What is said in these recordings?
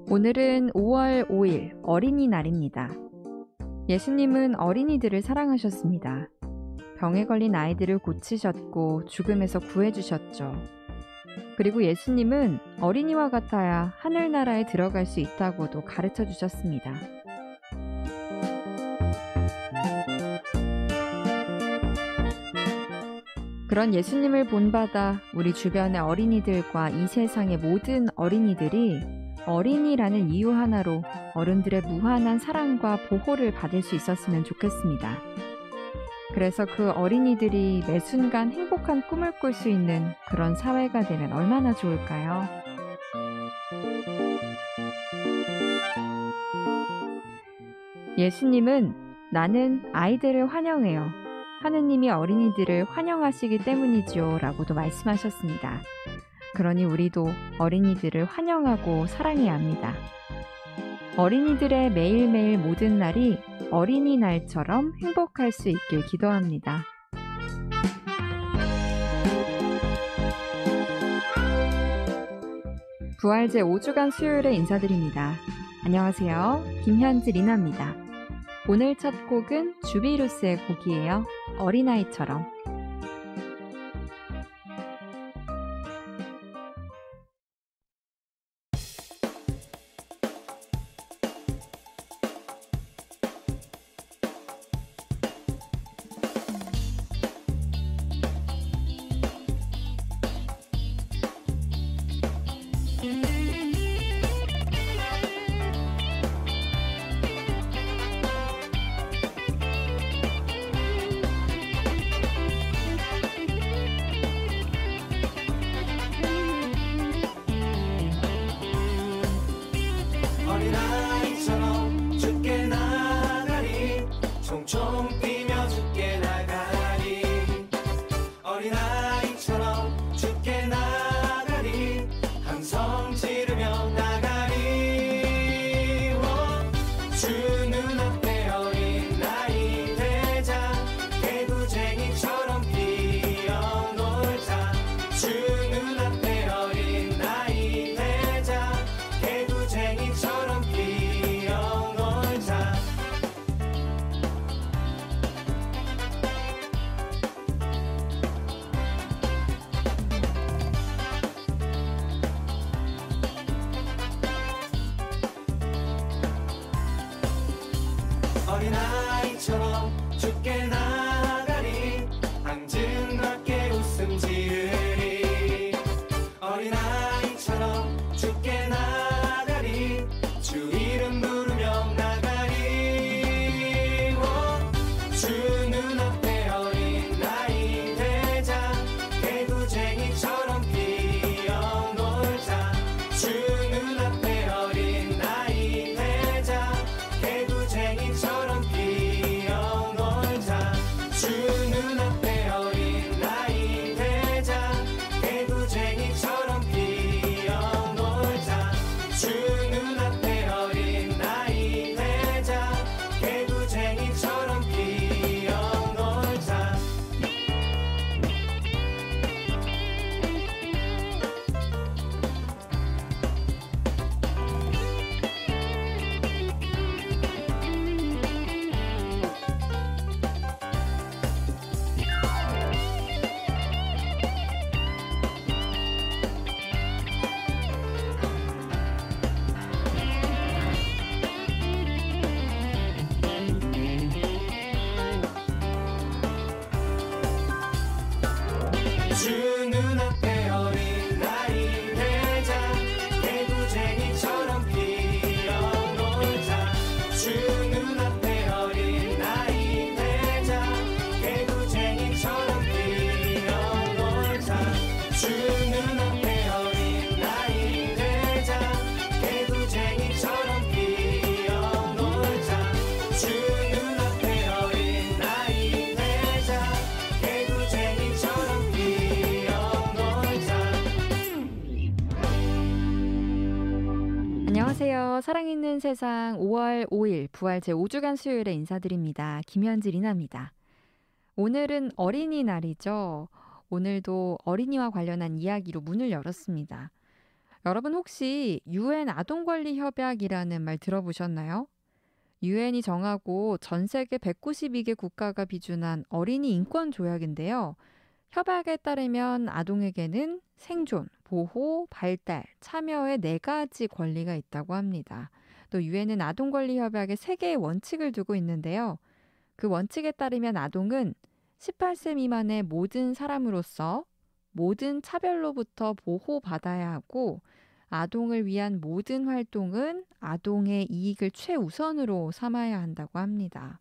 오늘은 5월 5일 어린이날입니다. 예수님은 어린이들을 사랑하셨습니다. 병에 걸린 아이들을 고치셨고 죽음에서 구해주셨죠. 그리고 예수님은 어린이와 같아야 하늘나라에 들어갈 수 있다고도 가르쳐 주셨습니다. 그런 예수님을 본받아 우리 주변의 어린이들과 이 세상의 모든 어린이들이 어린이라는 이유 하나로 어른들의 무한한 사랑과 보호를 받을 수 있었으면 좋겠습니다. 그래서 그 어린이들이 매 순간 행복한 꿈을 꿀 수 있는 그런 사회가 되면 얼마나 좋을까요? 예수님은 나는 아이들을 환영해요. 하느님이 어린이들을 환영하시기 때문이지요 라고도 말씀하셨습니다. 그러니 우리도 어린이들을 환영하고 사랑해야 합니다. 어린이들의 매일매일 모든 날이 어린이날처럼 행복할 수 있길 기도합니다. 부활제 5주간 수요일에 인사드립니다. 안녕하세요. 김현지 리나입니다. 오늘 첫 곡은 주비루스의 곡이에요. 어린아이처럼. 어린아이처럼 죽게 나가리 총총 뛰며 죽게 나가리 어린아이처럼 죽게 나가리 함성 지르며 나가리 주 눈앞에 어린아이 되자 개구쟁이처럼 뛰어놀자 주 눈앞에 어린아이 되자 개구쟁이처럼 뛰어놀자 어린아이처럼 죽게 나가리 앙증맞게 웃음 지으리 어린아이처럼 죽게 나가리 주 이름 부르며 나가리 주 눈앞에 어린아이 되자 개구쟁이처럼 뛰어놀자 주 눈앞에 어린아이 되자 개구쟁이처럼 뛰어놀자 주 눈앞에 어린아이 되자 개구쟁이처럼 뛰어놀자 주 눈앞에 어린아이 되자 개구쟁이처럼 뛰어놀자 주 눈앞에 어린아이 되자 개구쟁이처럼 뛰어놀자 주 눈앞에 어린아이 되자 개구쟁이처럼 뛰어놀자 주 눈앞에 어린아이 되자 개구쟁이처럼 뛰어놀자 주 눈앞에 어린아이 되자 개구쟁이처럼 뛰어놀자 안녕하세요. 사랑있는 세상 5월 5일 부활제 5주간 수요일에 인사드립니다. 김현지 리나입니다. 오늘은 어린이날이죠. 오늘도 어린이와 관련한 이야기로 문을 열었습니다. 여러분 혹시 UN 아동권리협약이라는 말 들어보셨나요? 유엔이 정하고 전 세계 192개 국가가 비준한 어린이 인권 조약인데요. 협약에 따르면 아동에게는 생존, 보호, 발달, 참여의 4가지 권리가 있다고 합니다. 또 유엔은 아동권리협약에 3개의 원칙을 두고 있는데요. 그 원칙에 따르면 아동은 18세 미만의 모든 사람으로서 모든 차별로부터 보호받아야 하고 아동을 위한 모든 활동은 아동의 이익을 최우선으로 삼아야 한다고 합니다.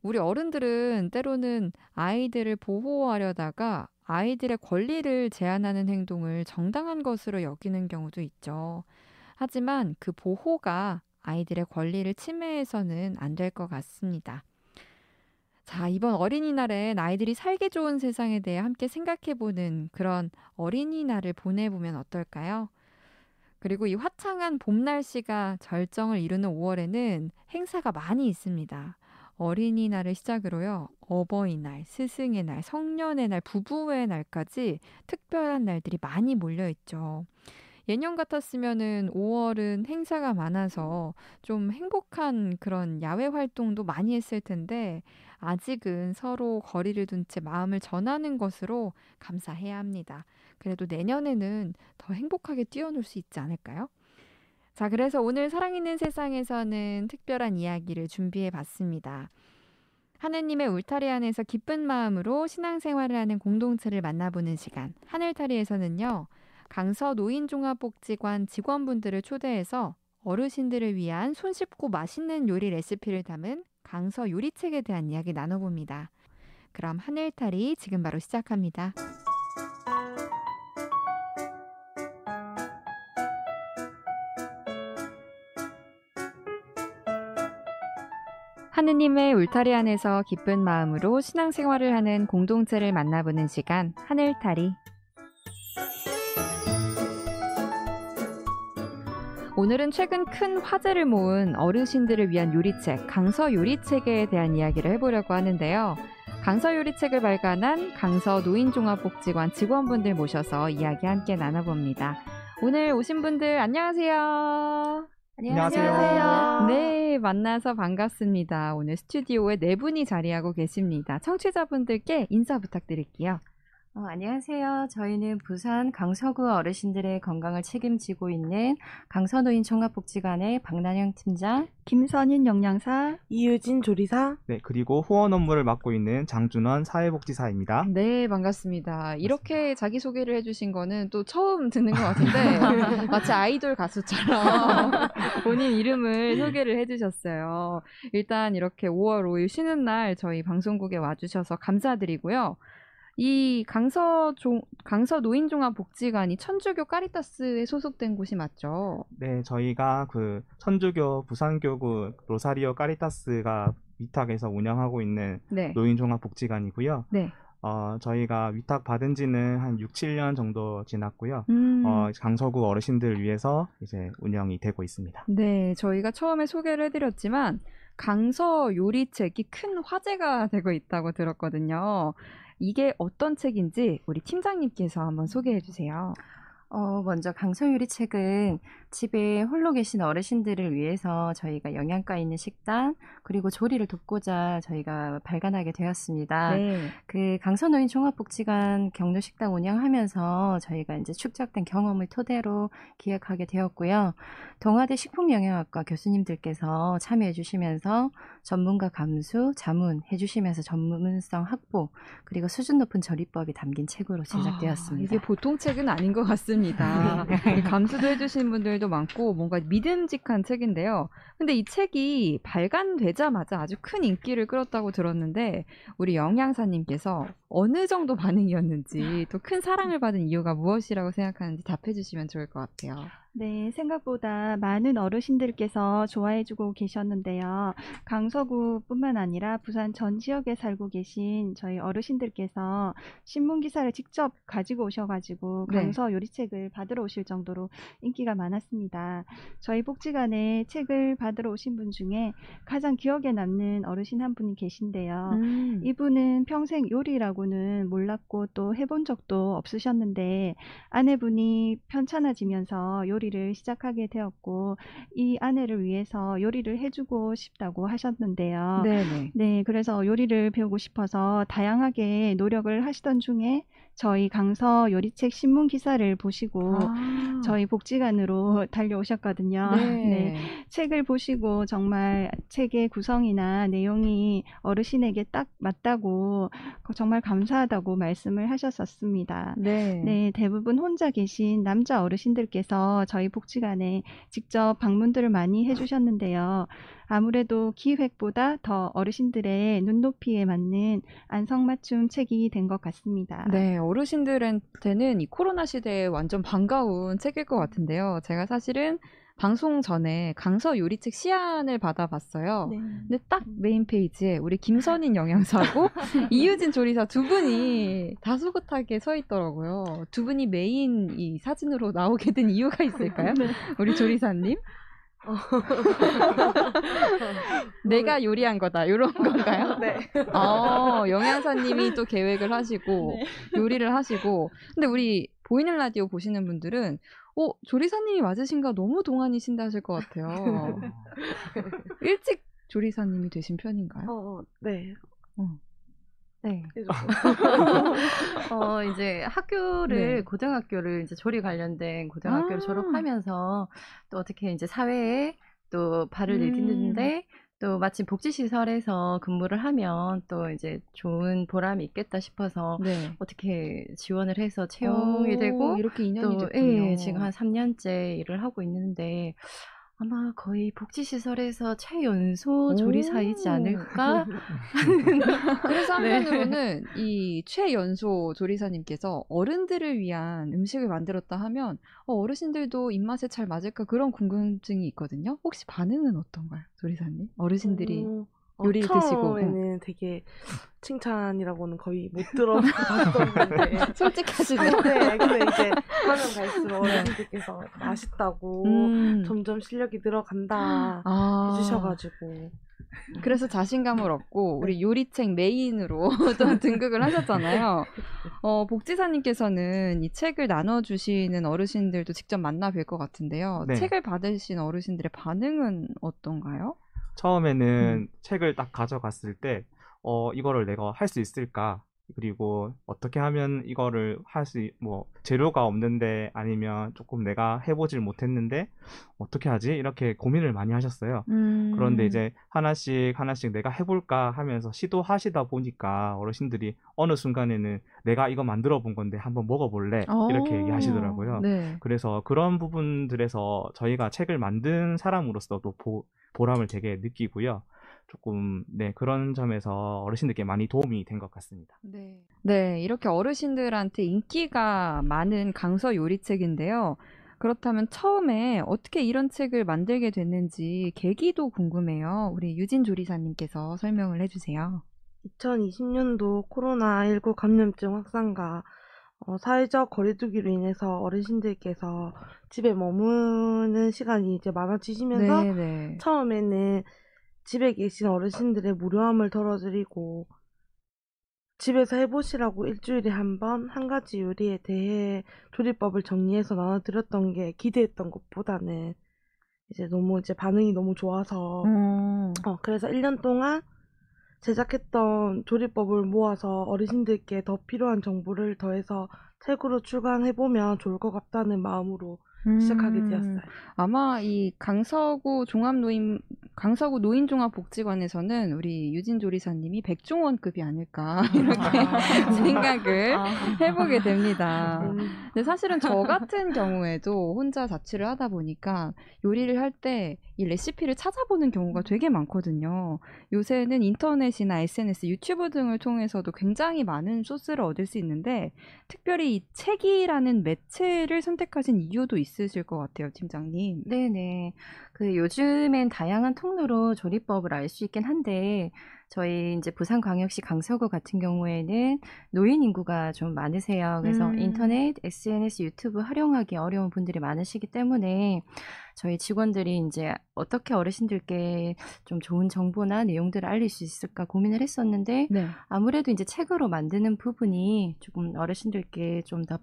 우리 어른들은 때로는 아이들을 보호하려다가 아이들의 권리를 제한하는 행동을 정당한 것으로 여기는 경우도 있죠. 하지만 그 보호가 아이들의 권리를 침해해서는 안 될 것 같습니다. 자, 이번 어린이날엔 아이들이 살기 좋은 세상에 대해 함께 생각해보는 그런 어린이날을 보내보면 어떨까요? 그리고 이 화창한 봄 날씨가 절정을 이루는 5월에는 행사가 많이 있습니다. 어린이날을 시작으로요. 어버이날, 스승의 날, 성년의 날, 부부의 날까지 특별한 날들이 많이 몰려있죠. 예년 같았으면은 5월은 행사가 많아서 좀 행복한 그런 야외 활동도 많이 했을 텐데 아직은 서로 거리를 둔 채 마음을 전하는 것으로 감사해야 합니다. 그래도 내년에는 더 행복하게 뛰어놀 수 있지 않을까요? 자, 그래서 오늘 사랑있는 세상에서는 특별한 이야기를 준비해 봤습니다. 하느님의 울타리 안에서 기쁜 마음으로 신앙생활을 하는 공동체를 만나보는 시간. 하늘타리에서는요. 강서 노인종합복지관 직원분들을 초대해서 어르신들을 위한 손쉽고 맛있는 요리 레시피를 담은 강서 요리책에 대한 이야기 나눠봅니다. 그럼 하늘타리 지금 바로 시작합니다. 하느님의 울타리 안에서 기쁜 마음으로 신앙생활을 하는 공동체를 만나보는 시간, 하늘타리. 오늘은 최근 큰 화제를 모은 어르신들을 위한 요리책, 강서 요리책에 대한 이야기를 해보려고 하는데요. 강서 요리책을 발간한 강서 노인종합복지관 직원분들 모셔서 이야기 함께 나눠봅니다. 오늘 오신 분들 안녕하세요. 안녕하세요. 네, 만나서 반갑습니다. 오늘 스튜디오에 4분이 자리하고 계십니다. 청취자분들께 인사 부탁드릴게요. 안녕하세요. 저희는 부산 강서구 어르신들의 건강을 책임지고 있는 강서노인 종합복지관의 박난영 팀장, 김선인 영양사, 이유진 조리사, 네, 그리고 후원 업무를 맡고 있는 장준원 사회복지사입니다. 네, 반갑습니다. 이렇게 자기소개를 해주신 거는 또 처음 듣는 것 같은데 마치 아이돌 가수처럼 본인 이름을 소개를 해주셨어요. 일단 이렇게 5월 5일 쉬는 날 저희 방송국에 와주셔서 감사드리고요. 이 강서 노인종합복지관이 천주교 카리타스에 소속된 곳이 맞죠? 네, 저희가 그 천주교 부산교구 로사리오 카리타스가 위탁해서 운영하고 있는 네. 노인종합복지관이고요. 네. 저희가 위탁 받은 지는 한 6, 7년 정도 지났고요. 강서구 어르신들을 위해서 이제 운영이 되고 있습니다. 네, 저희가 처음에 소개를 해드렸지만 강서 요리책이 큰 화제가 되고 있다고 들었거든요. 이게 어떤 책인지 우리 팀장님께서 한번 소개해 주세요. 먼저 강서 요리책은 집에 홀로 계신 어르신들을 위해서 저희가 영양가 있는 식단 그리고 조리를 돕고자 저희가 발간하게 되었습니다. 네. 그 강서노인 종합복지관 경로식당 운영하면서 저희가 이제 축적된 경험을 토대로 기획하게 되었고요. 동아대 식품영양학과 교수님들께서 참여해 주시면서 전문가 감수, 자문해 주시면서 전문성 확보 그리고 수준 높은 조리법이 담긴 책으로 제작되었습니다. 이게 보통 책은 아닌 것 같습니다. 감수도 해주신 분들도 많고 뭔가 믿음직한 책인데요. 근데 이 책이 발간되자마자 아주 큰 인기를 끌었다고 들었는데 우리 영양사님께서 어느 정도 반응이었는지 또 큰 사랑을 받은 이유가 무엇이라고 생각하는지 답해 주시면 좋을 것 같아요. 네, 생각보다 많은 어르신들께서 좋아해주고 계셨는데요. 강서구뿐만 아니라 부산 전 지역에 살고 계신 저희 어르신들께서 신문 기사를 직접 가지고 오셔가지고 네. 강서 요리책을 받으러 오실 정도로 인기가 많았습니다. 저희 복지관에 책을 받으러 오신 분 중에 가장 기억에 남는 어르신 한 분이 계신데요. 이분은 평생 요리라고는 몰랐고 또 해본 적도 없으셨는데 아내분이 편찮아지면서 요리를 시작하게 되었고 이 아내를 위해서 요리를 해주고 싶다고 하셨는데요. 네네. 네, 그래서 요리를 배우고 싶어서 다양하게 노력을 하시던 중에 저희 강서 요리책 신문 기사를 보시고 저희 복지관으로 달려오셨거든요. 네. 책을 보시고 정말 책의 구성이나 내용이 어르신에게 딱 맞다고 정말 감사하다고 말씀을 하셨었습니다. 네. 네, 대부분 혼자 계신 남자 어르신들께서 저희 복지관에 직접 방문들을 많이 해주셨는데요. 아무래도 기획보다 더 어르신들의 눈높이에 맞는 안성맞춤 책이 된 것 같습니다. 네, 어르신들한테는 이 코로나 시대에 완전 반가운 책일 것 같은데요. 제가 사실은 방송 전에 강서 요리책 시안을 받아봤어요. 네. 근데 딱 메인 페이지에 우리 김선인 영양사하고 이유진 조리사 두 분이 다소곳하게 서 있더라고요. 두 분이 메인 이 사진으로 나오게 된 이유가 있을까요? 우리 조리사님? 내가 요리한 거다 이런 건가요? 네. 영양사님이 또 계획을 하시고 요리를 하시고 근데 우리 보이는 라디오 보시는 분들은 조리사님이 맞으신가 너무 동안이신다 하실 것 같아요. 일찍 조리사님이 되신 편인가요? 네. 네. 해주세요. 이제 학교를, 네. 고등학교를 이제 조리 관련된 고등학교를 졸업하면서 또 어떻게 이제 사회에 또 발을 내딛는데 또 마침 복지시설에서 근무를 하면 또 이제 좋은 보람이 있겠다 싶어서 네. 어떻게 지원을 해서 채용이 되고 이렇게 인연이 또 됐군요. 지금 한 3년째 일을 하고 있는데 아마 거의 복지시설에서 최연소 조리사이지 않을까? 그래서 네. 한편으로는 이 최연소 조리사님께서 어른들을 위한 음식을 만들었다 하면 어르신들도 입맛에 잘 맞을까 그런 궁금증이 있거든요. 혹시 반응은 어떤가요, 조리사님? 어르신들이 요리를 드시고. 처음에는 되게 칭찬이라고는 거의 못 들어봤었는데 솔직하시네. 네, 근데 이제 하면 갈수록 어른들께서 맛있다고 점점 실력이 늘어간다 해주셔가지고 그래서 자신감을 얻고 우리 요리책 메인으로 또 등극을 하셨잖아요. 복지사님께서는 이 책을 나눠주시는 어르신들도 직접 만나 뵐 것 같은데요. 네. 책을 받으신 어르신들의 반응은 어떤가요? 처음에는 책을 딱 가져갔을 때 이거를 내가 할 수 있을까? 그리고 어떻게 하면 이거를 재료가 없는데 아니면 조금 내가 해보질 못했는데 어떻게 하지? 이렇게 고민을 많이 하셨어요. 그런데 이제 하나씩 내가 해볼까 하면서 시도하시다 보니까 어르신들이 어느 순간에는 내가 이거 만들어 본 건데 한번 먹어볼래? 이렇게 얘기하시더라고요. 네. 그래서 그런 부분들에서 저희가 책을 만든 사람으로서도 보람을 되게 느끼고요. 조금 그런 점에서 어르신들께 많이 도움이 된 것 같습니다. 네, 이렇게 어르신들한테 인기가 많은 강서 요리책인데요. 그렇다면 처음에 어떻게 이런 책을 만들게 됐는지 계기도 궁금해요. 우리 유진 조리사님께서 설명을 해주세요. 2020년도 코로나19 감염증 확산과 사회적 거리두기로 인해서 어르신들께서 집에 머무는 시간이 이제 많아지시면서 네. 처음에는 집에 계신 어르신들의 무료함을 덜어드리고 집에서 해보시라고 일주일에 한 번 한 가지 요리에 대해 조리법을 정리해서 나눠드렸던 게 기대했던 것보다는 이제 너무 반응이 너무 좋아서 그래서 1년 동안 제작했던 조리법을 모아서 어르신들께 더 필요한 정보를 더해서 책으로 출간해보면 좋을 것 같다는 마음으로 시작하게 되었어요. 아마 이 강서구 노인종합복지관에서는 우리 유진 조리사님이 백종원급이 아닐까 이렇게 생각을 해보게 됩니다. 근데 사실은 저 같은 경우에도 혼자 자취를 하다 보니까 요리를 할 때 이 레시피를 찾아보는 경우가 되게 많거든요. 요새는 인터넷이나 SNS, 유튜브 등을 통해서도 굉장히 많은 소스를 얻을 수 있는데 특별히 이 책이라는 매체를 선택하신 이유도 있으실 것 같아요, 팀장님. 네네. 요즘엔 다양한 통로로 조리법을 알 수 있긴 한데, 저희 이제 부산광역시 강서구 같은 경우에는 노인 인구가 좀 많으세요. 그래서 인터넷, SNS, 유튜브 활용하기 어려운 분들이 많으시기 때문에 저희 직원들이 이제 어떻게 어르신들께 좀 좋은 정보나 내용들을 알릴 수 있을까 고민을 했었는데, 네. 아무래도 이제 책으로 만드는 부분이 조금 어르신들께 좀 더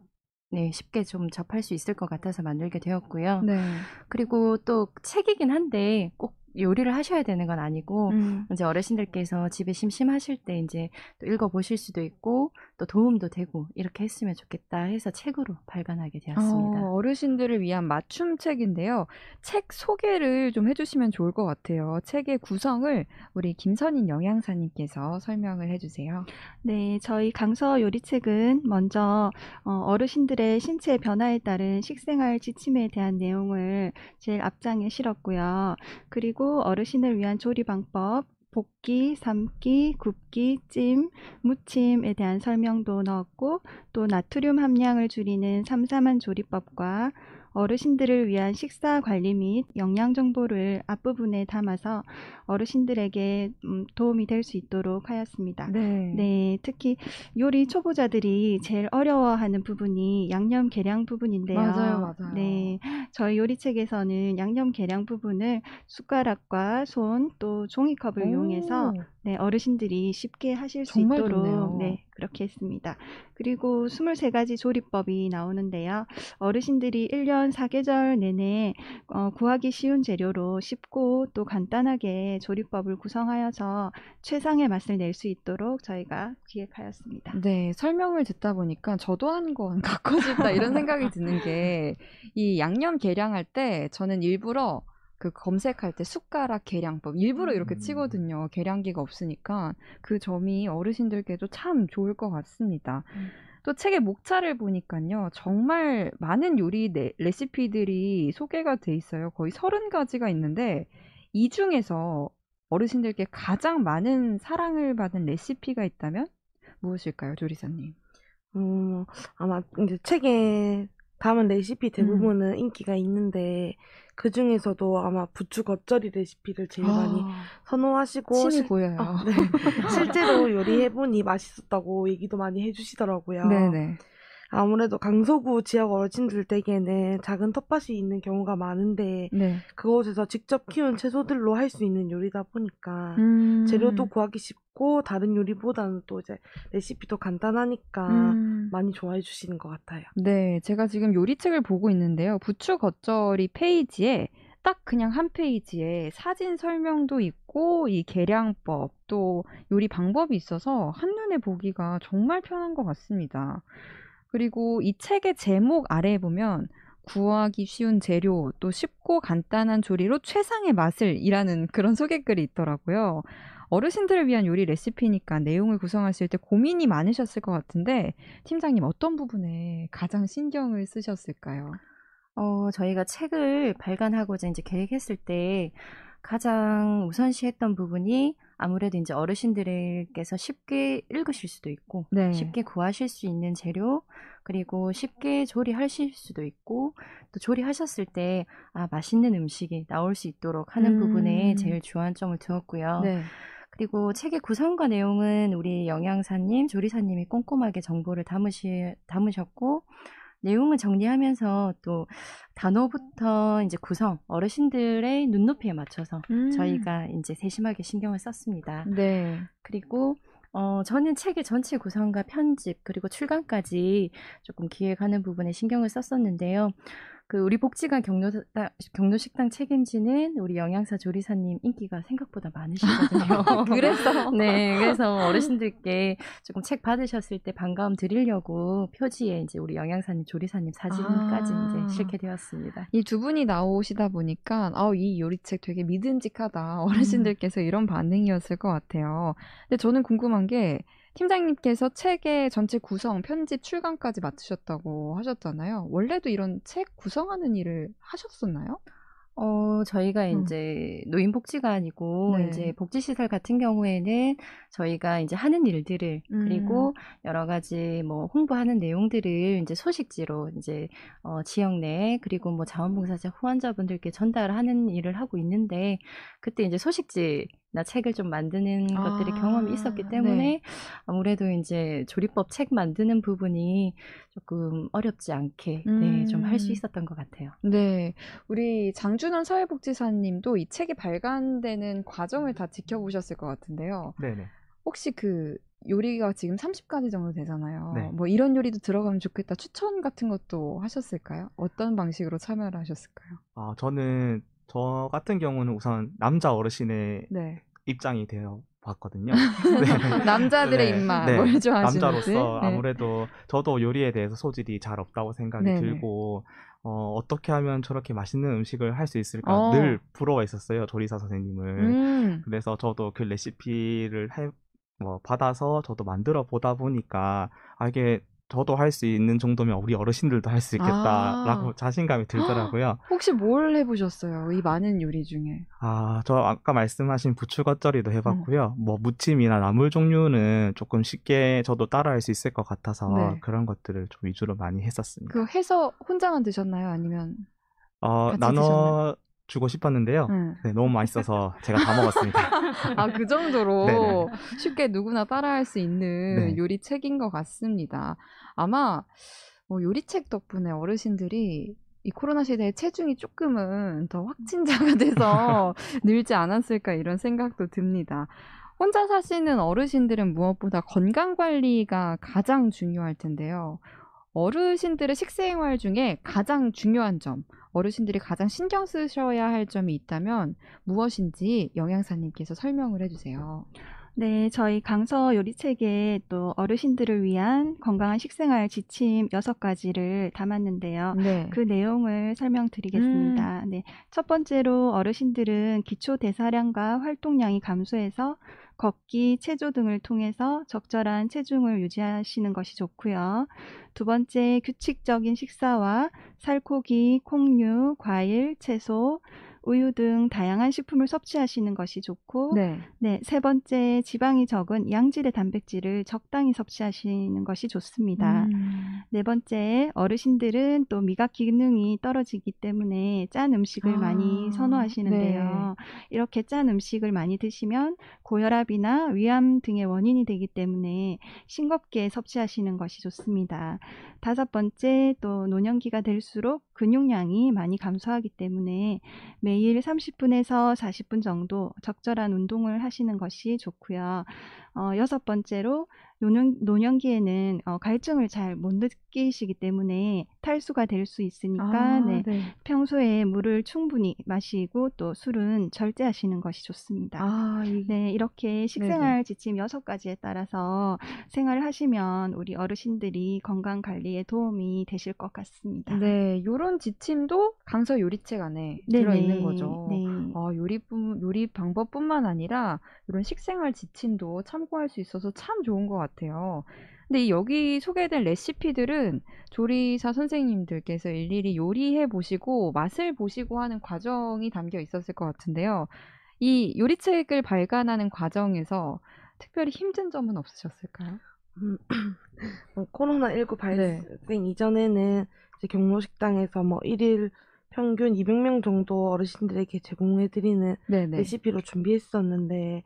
쉽게 좀 접할 수 있을 것 같아서 만들게 되었고요. 네. 그리고 또 책이긴 한데 꼭 요리를 하셔야 되는 건 아니고 이제 어르신들께서 집에 심심하실 때 이제 또 읽어보실 수도 있고 또 도움도 되고 이렇게 했으면 좋겠다 해서 책으로 발간하게 되었습니다. 어르신들을 위한 맞춤 책인데요. 책 소개를 좀 해주시면 좋을 것 같아요. 책의 구성을 우리 김선인 영양사님께서 설명을 해주세요. 네, 저희 강서 요리책은 먼저 어르신들의 신체 변화에 따른 식생활 지침에 대한 내용을 제일 앞장에 실었고요. 그리고 어르신을 위한 조리 방법, 볶기, 삶기, 굽기, 찜, 무침에 대한 설명도 넣었고 또 나트륨 함량을 줄이는 삼삼한 조리법과 어르신들을 위한 식사 관리 및 영양 정보를 앞부분에 담아서 어르신들에게 도움이 될 수 있도록 하였습니다. 네, 특히 요리 초보자들이 제일 어려워하는 부분이 양념 계량 부분인데요. 맞아요. 네, 저희 요리책에서는 양념 계량 부분을 숟가락과 손 또 종이컵을 이용해서 네, 어르신들이 쉽게 하실 수 정말 있도록 좋네요. 네, 그렇게 했습니다. 그리고 23가지 조리법이 나오는데요. 어르신들이 1년 4계절 내내 구하기 쉬운 재료로 쉽고 또 간단하게 조리법을 구성하여서 최상의 맛을 낼 수 있도록 저희가 기획하였습니다. 네, 설명을 듣다 보니까 저도 한 권 갖고 싶다 이런 생각이 드는 게 이 양념 계량할 때 저는 일부러 검색할 때 숟가락 계량법 일부러 이렇게 치거든요. 계량기가 없으니까 그 점이 어르신들께도 참 좋을 것 같습니다. 또 책의 목차를 보니까요. 정말 많은 요리 레시피들이 소개가 돼 있어요. 거의 30가지가 있는데 이 중에서 어르신들께 가장 많은 사랑을 받은 레시피가 있다면 무엇일까요, 조리사님? 아마 이제 책에 담은 레시피 대부분은 인기가 있는데 그 중에서도 아마 부추 겉절이 레시피를 제일 많이 선호하시고 침이 고여요. 네. 실제로 요리해보니 맛있었다고 얘기도 많이 해주시더라고요. 네네. 아무래도 강서구 지역 어르신들 댁에는 작은 텃밭이 있는 경우가 많은데 네. 그곳에서 직접 키운 채소들로 할 수 있는 요리다 보니까 재료도 구하기 쉽고 다른 요리보다는 또 이제 레시피도 간단하니까 많이 좋아해 주시는 것 같아요. 네, 제가 지금 요리책을 보고 있는데요. 부추 겉절이 페이지에 딱 그냥 한 페이지에 사진 설명도 있고 이 계량법 또 요리 방법이 있어서 한눈에 보기가 정말 편한 것 같습니다. 그리고 이 책의 제목 아래에 보면 구하기 쉬운 재료 또 쉽고 간단한 조리로 최상의 맛을 이라는 그런 소개글이 있더라고요. 어르신들을 위한 요리 레시피니까 내용을 구성하실 때 고민이 많으셨을 것 같은데 팀장님 어떤 부분에 가장 신경을 쓰셨을까요? 저희가 책을 발간하고자 이제 계획했을 때 가장 우선시했던 부분이 아무래도 이제 어르신들께서 쉽게 읽으실 수도 있고 네. 쉽게 구하실 수 있는 재료 그리고 쉽게 조리하실 수도 있고 또 조리하셨을 때 맛있는 음식이 나올 수 있도록 하는 부분에 제일 주안점을 두었고요. 네. 그리고 책의 구성과 내용은 우리 영양사님, 조리사님이 꼼꼼하게 정보를 담으셨고 내용을 정리하면서 또 단어부터 이제 구성, 어르신들의 눈높이에 맞춰서 저희가 이제 세심하게 신경을 썼습니다. 네. 그리고 저는 책의 전체 구성과 편집 그리고 출간까지 조금 기획하는 부분에 신경을 썼었는데요. 우리 복지관 경로식당 책임지는 우리 영양사 조리사님 인기가 생각보다 많으시거든요. 그래서 네, 그래서 어르신들께 조금 책 받으셨을 때 반가움 드리려고 표지에 이제 우리 영양사님 조리사님 사진까지 이제 실게 되었습니다. 이 두 분이 나오시다 보니까 이 요리책 되게 믿음직하다. 어르신들께서 이런 반응이었을 것 같아요. 근데 저는 궁금한 게 팀장님께서 책의 전체 구성, 편집, 출간까지 맡으셨다고 하셨잖아요. 원래도 이런 책 구성하는 일을 하셨었나요? 저희가 음. 이제 노인복지가 아니고 네. 이제 복지시설 같은 경우에는 저희가 이제 하는 일들을 그리고 여러 가지 뭐 홍보하는 내용들을 이제 소식지로 이제 지역 내 그리고 뭐 자원봉사자 후원자분들께 전달하는 일을 하고 있는데 그때 이제 소식지나 책을 좀 만드는 것들이 경험이 있었기 때문에 네. 아무래도 이제 조리법 책 만드는 부분이 조금 어렵지 않게 네, 좀 할 수 있었던 것 같아요. 네. 우리 장준원 사회복지사님도 이 책이 발간되는 과정을 다 지켜보셨을 것 같은데요. 네네. 혹시 그 요리가 지금 30가지 정도 되잖아요. 네. 뭐 이런 요리도 들어가면 좋겠다 추천 같은 것도 하셨을까요? 어떤 방식으로 참여를 하셨을까요? 저는 저 같은 경우는 우선 남자 어르신의 네. 입장이 되어 봤거든요. 네. 남자들의 네. 입맛 네. 뭘 좋아하시는지. 남자로서 네. 아무래도 저도 요리에 대해서 소질이 잘 없다고 생각이 네네. 들고 어떻게 하면 저렇게 맛있는 음식을 할 수 있을까 늘 부러워했었어요. 조리사 선생님을. 그래서 저도 그 레시피를 받아서 저도 만들어 보다 보니까 이게 저도 할 수 있는 정도면 우리 어르신들도 할 수 있겠다라고 자신감이 들더라고요. 혹시 뭘 해보셨어요? 이 많은 요리 중에. 저 아까 말씀하신 부추 겉절이도 해봤고요. 뭐 무침이나 나물 종류는 조금 쉽게 저도 따라할 수 있을 것 같아서 네. 그런 것들을 좀 위주로 많이 했었습니다. 그거 해서 혼자만 드셨나요? 아니면 같이 드셨나요? 나눠 주고 싶었는데요. 네, 너무 맛있어서 제가 다 먹었습니다. 그 정도로 네네. 쉽게 누구나 따라할 수 있는 네. 요리책인 것 같습니다. 아마 요리책 덕분에 어르신들이 이 코로나 시대에 체중이 조금은 더 확진자가 돼서 늘지 않았을까 이런 생각도 듭니다. 혼자 사시는 어르신들은 무엇보다 건강관리가 가장 중요할 텐데요. 어르신들의 식생활 중에 가장 중요한 점, 어르신들이 가장 신경 쓰셔야 할 점이 있다면 무엇인지 영양사님께서 설명을 해주세요. 네, 저희 강서 요리책에 또 어르신들을 위한 건강한 식생활 지침 6가지를 담았는데요. 네. 그 내용을 설명드리겠습니다. 네, 첫 번째로 어르신들은 기초 대사량과 활동량이 감소해서 걷기, 체조 등을 통해서 적절한 체중을 유지하시는 것이 좋고요. 두 번째, 규칙적인 식사와 살코기, 콩류, 과일, 채소, 우유 등 다양한 식품을 섭취하시는 것이 좋고 네. 세 번째, 지방이 적은 양질의 단백질을 적당히 섭취하시는 것이 좋습니다. 네 번째, 어르신들은 또 미각 기능이 떨어지기 때문에 짠 음식을 많이 선호하시는데요. 네. 이렇게 짠 음식을 많이 드시면 고혈압이나 위암 등의 원인이 되기 때문에 싱겁게 섭취하시는 것이 좋습니다. 다섯 번째, 또 노년기가 될수록 근육량이 많이 감소하기 때문에 매일 30분에서 40분 정도 적절한 운동을 하시는 것이 좋고요. 여섯 번째로 노년기에는 갈증을 잘 못 느끼시기 때문에 탈수가 될 수 있으니까 네. 평소에 물을 충분히 마시고 또 술은 절제하시는 것이 좋습니다. 네, 이렇게 식생활 지침 6가지에 따라서 생활을 하시면 우리 어르신들이 건강 관리에 도움이 되실 것 같습니다. 네, 이런 지침도 강서 요리책 안에 들어있는 거죠. 네. 요리 방법뿐만 아니라 이런 식생활 지침도 참고할 수 있어서 참 좋은 것 같아요. 근데 여기 소개된 레시피들은 조리사 선생님들께서 일일이 요리해 보시고 맛을 보시고 하는 과정이 담겨 있었을 것 같은데요. 이 요리책을 발간하는 과정에서 특별히 힘든 점은 없으셨을까요? 코로나19 발생 이전에는 이제 경로식당에서 뭐 1일 평균 200명 정도 어르신들에게 제공해드리는 레시피로 준비했었는데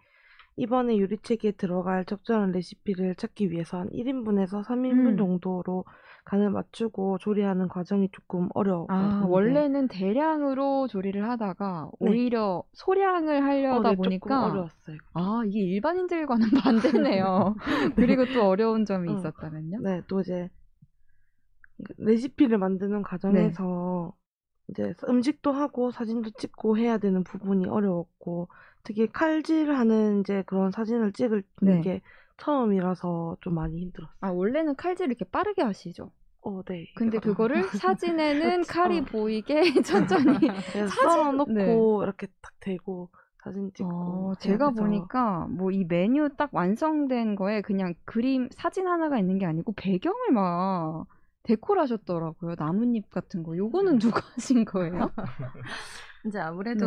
이번에 요리책에 들어갈 적절한 레시피를 찾기 위해서 한 1인분에서 3인분 정도로 간을 맞추고 조리하는 과정이 조금 어려웠거든요. 원래는 대량으로 조리를 하다가 오히려 소량을 하려다 보니까 조금 어려웠어요. 이게 일반인들과는 반대네요. 그리고 또 어려운 점이 있었다면요? 네, 또 이제 레시피를 만드는 과정에서 이제 음식도 하고 사진도 찍고 해야 되는 부분이 어려웠고 특히 칼질하는 이제 그런 사진을 찍을 게 처음이라서 좀 많이 힘들었어요. 원래는 칼질을 이렇게 빠르게 하시죠? 네. 근데 그거를 사진에는 칼이 보이게 천천히 썰어놓고 이렇게 딱 대고 사진 찍고 제가 보니까 뭐 이 메뉴 딱 완성된 거에 그냥 그림 사진 하나가 있는 게 아니고 배경을 막 데코를 하셨더라고요. 나뭇잎 같은 거. 요거는 누가 하신 거예요? 이제 아무래도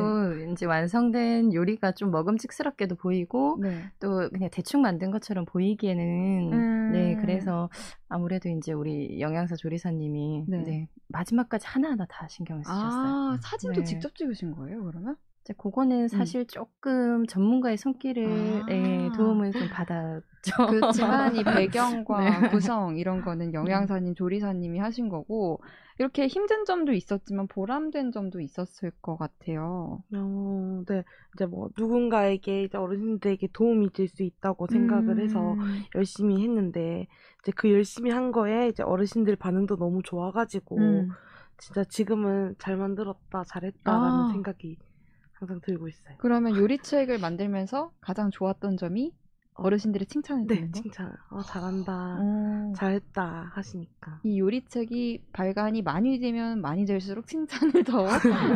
이제 완성된 요리가 좀 먹음직스럽게도 보이고 네. 또 그냥 대충 만든 것처럼 보이기에는 네, 그래서 아무래도 이제 우리 영양사 조리사님이 네. 네, 마지막까지 하나하나 다 신경을 쓰셨어요. 사진도 네. 직접 찍으신 거예요, 그러면? 이제 그거는 사실 조금 전문가의 손길을 예, 도움을 좀 받았죠. 그렇지만 이 배경과 네. 구성 이런 거는 영양사님, 조리사님이 하신 거고 이렇게 힘든 점도 있었지만 보람된 점도 있었을 것 같아요. 네. 이제 뭐 누군가에게 이제 어르신들에게 도움이 될 수 있다고 생각을 해서 열심히 했는데 이제 그 열심히 한 거에 이제 어르신들 반응도 너무 좋아가지고 진짜 지금은 잘 만들었다, 잘했다라는 생각이 항상 들고 있어요. 그러면 요리책을 만들면서 가장 좋았던 점이 어르신들의 칭찬을 듣는 네, 거? 칭찬. 잘한다, 잘했다 하시니까. 이 요리책이 발간이 많이 되면 많이 될수록 칭찬을 더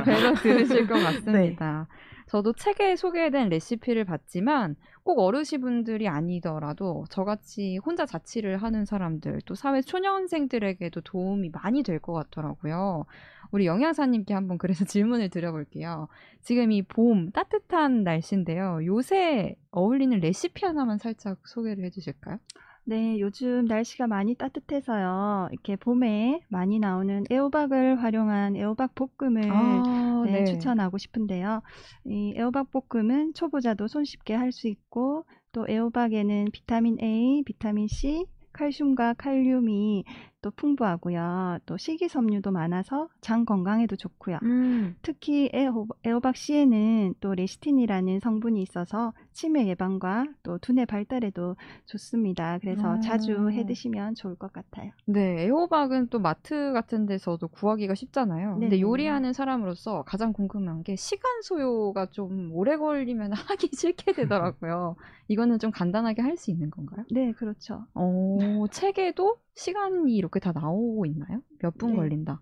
배로 들으실 것 같습니다. 저도 책에 소개된 레시피를 봤지만 꼭 어르신분들이 아니더라도 저같이 혼자 자취를 하는 사람들 또 사회 초년생들에게도 도움이 많이 될 것 같더라고요. 우리 영양사님께 한번 그래서 질문을 드려볼게요. 지금 이 봄 따뜻한 날씨인데요. 요새 어울리는 레시피 하나만 살짝 소개를 해주실까요? 네, 요즘 날씨가 많이 따뜻해서요. 이렇게 봄에 많이 나오는 애호박을 활용한 애호박 볶음을 네, 추천하고 싶은데요. 이 애호박 볶음은 초보자도 손쉽게 할 수 있고 또 애호박에는 비타민 A, 비타민 C, 칼슘과 칼륨이 또 풍부하고요. 또 식이섬유도 많아서 장 건강에도 좋고요. 특히 애호박 씨에는 또 레시틴이라는 성분이 있어서 치매 예방과 또 두뇌 발달에도 좋습니다. 그래서 자주 해 드시면 좋을 것 같아요. 네, 애호박은 또 마트 같은 데서도 구하기가 쉽잖아요. 근데 네네. 요리하는 사람으로서 가장 궁금한 게 시간 소요가 좀 오래 걸리면 하기 싫게 되더라고요. 이거는 좀 간단하게 할 수 있는 건가요? 네, 그렇죠. 책에도 시간이 이렇게 다 나오고 있나요? 몇 분 네. 걸린다.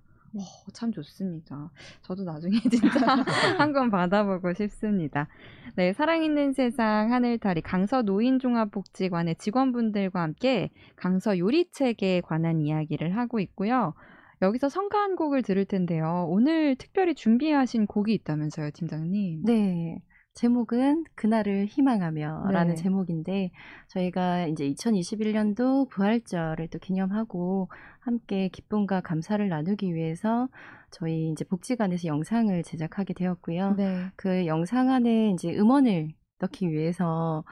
참 좋습니다. 저도 나중에 진짜 한 권 받아보고 싶습니다. 네, 사랑있는 세상 하늘타리 강서 노인종합복지관의 직원분들과 함께 강서 요리책에 관한 이야기를 하고 있고요. 여기서 성가 한 곡을 들을 텐데요. 오늘 특별히 준비하신 곡이 있다면서요, 팀장님? 네. 제목은 그날을 희망하며라는 네. 제목인데 저희가 이제 2021년도 부활절을 또 기념하고 함께 기쁨과 감사를 나누기 위해서 저희 이제 복지관에서 영상을 제작하게 되었고요. 네. 그 영상 안에 이제 음원을 넣기 위해서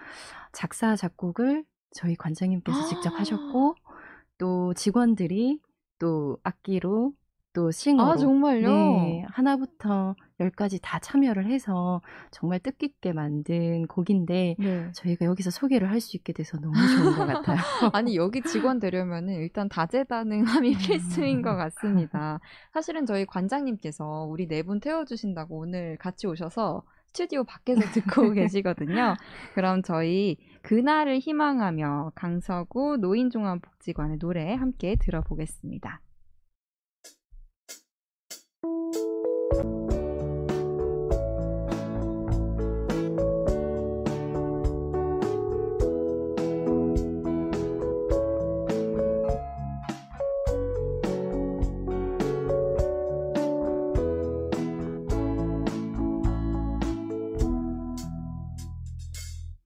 작사 작곡을 저희 관장님께서 직접 하셨고 또 직원들이 또 악기로 또 싱어로 정말요? 네, 하나부터 10까지 다 참여를 해서 정말 뜻깊게 만든 곡인데 네. 저희가 여기서 소개를 할 수 있게 돼서 너무 좋은 것 같아요. 아니 여기 직원 되려면은 일단 다재다능함이 필수인 것 같습니다. 사실은 저희 관장님께서 우리 4분 태워주신다고 오늘 같이 오셔서 스튜디오 밖에서 듣고 계시거든요. 그럼 저희 그날을 희망하며 강서구 노인종합복지관의 노래 함께 들어보겠습니다.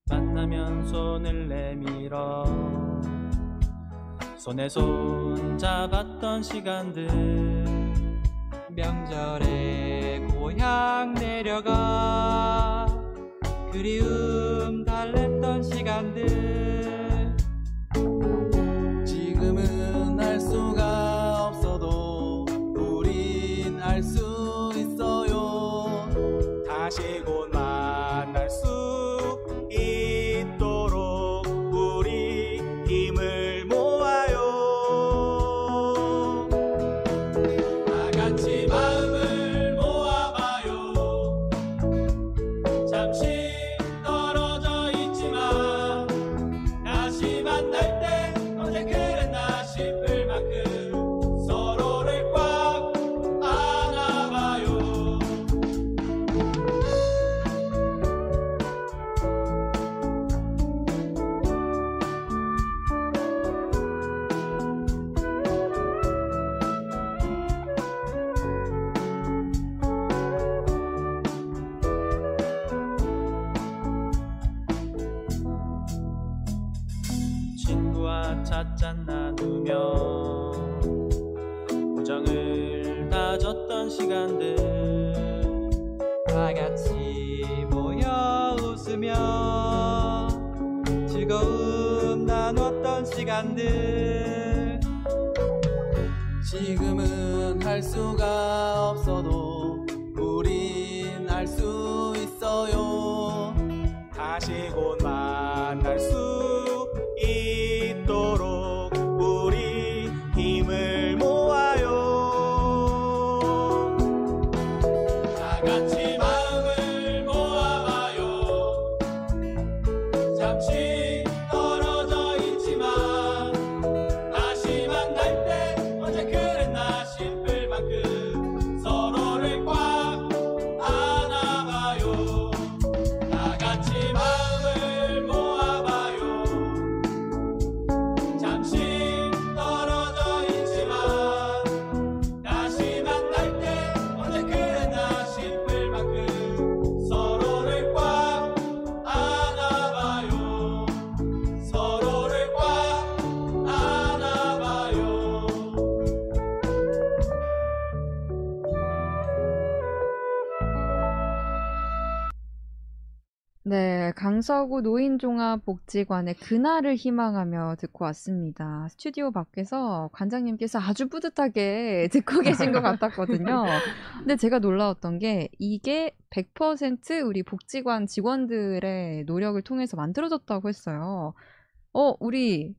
만나면 손을 내밀어 손에 손 잡았던 시간들 명절에 고향 내려가 그리움 달랬던 시간들 지금은 알 수가 없어도 우린 알 수 있어요. 다시 곧 만날 수 있도록 우리 힘을 모아요. 다같이 마음을 모아봐요. 잠시 떨어져 있지만 다 찻잔 나누며 우정을 다졌던 시간들 다 같이 모여 웃으며 즐거움 나눴던 시간들 지금은 할 수가 없어도 우린 알 수 있어요. 다시 곧 만날 수 있도록 우리 힘을 모아요. 다 같이 마음을 모아봐요. 잠시 떨어져 있지만 다시 만날 때 언제 그랬나 싶을 만큼 서로를 꽉 안아봐요. 다 같이 마음을 모아봐요. 잠시 떨어져 있지만 다시 만날 때 언제 그랬나 싶을 만큼 서로를 꽉 안아봐요. 서로를 꽉 안아봐요. 네, 강서구 노인종합복지관의 그날을 희망하며 듣고 왔습니다. 스튜디오 밖에서 관장님께서 아주 뿌듯하게 듣고 계신 것 같았거든요. 근데 제가 놀라웠던 게 이게 100% 우리 복지관 직원들의 노력을 통해서 만들어졌다고 했어요. 우리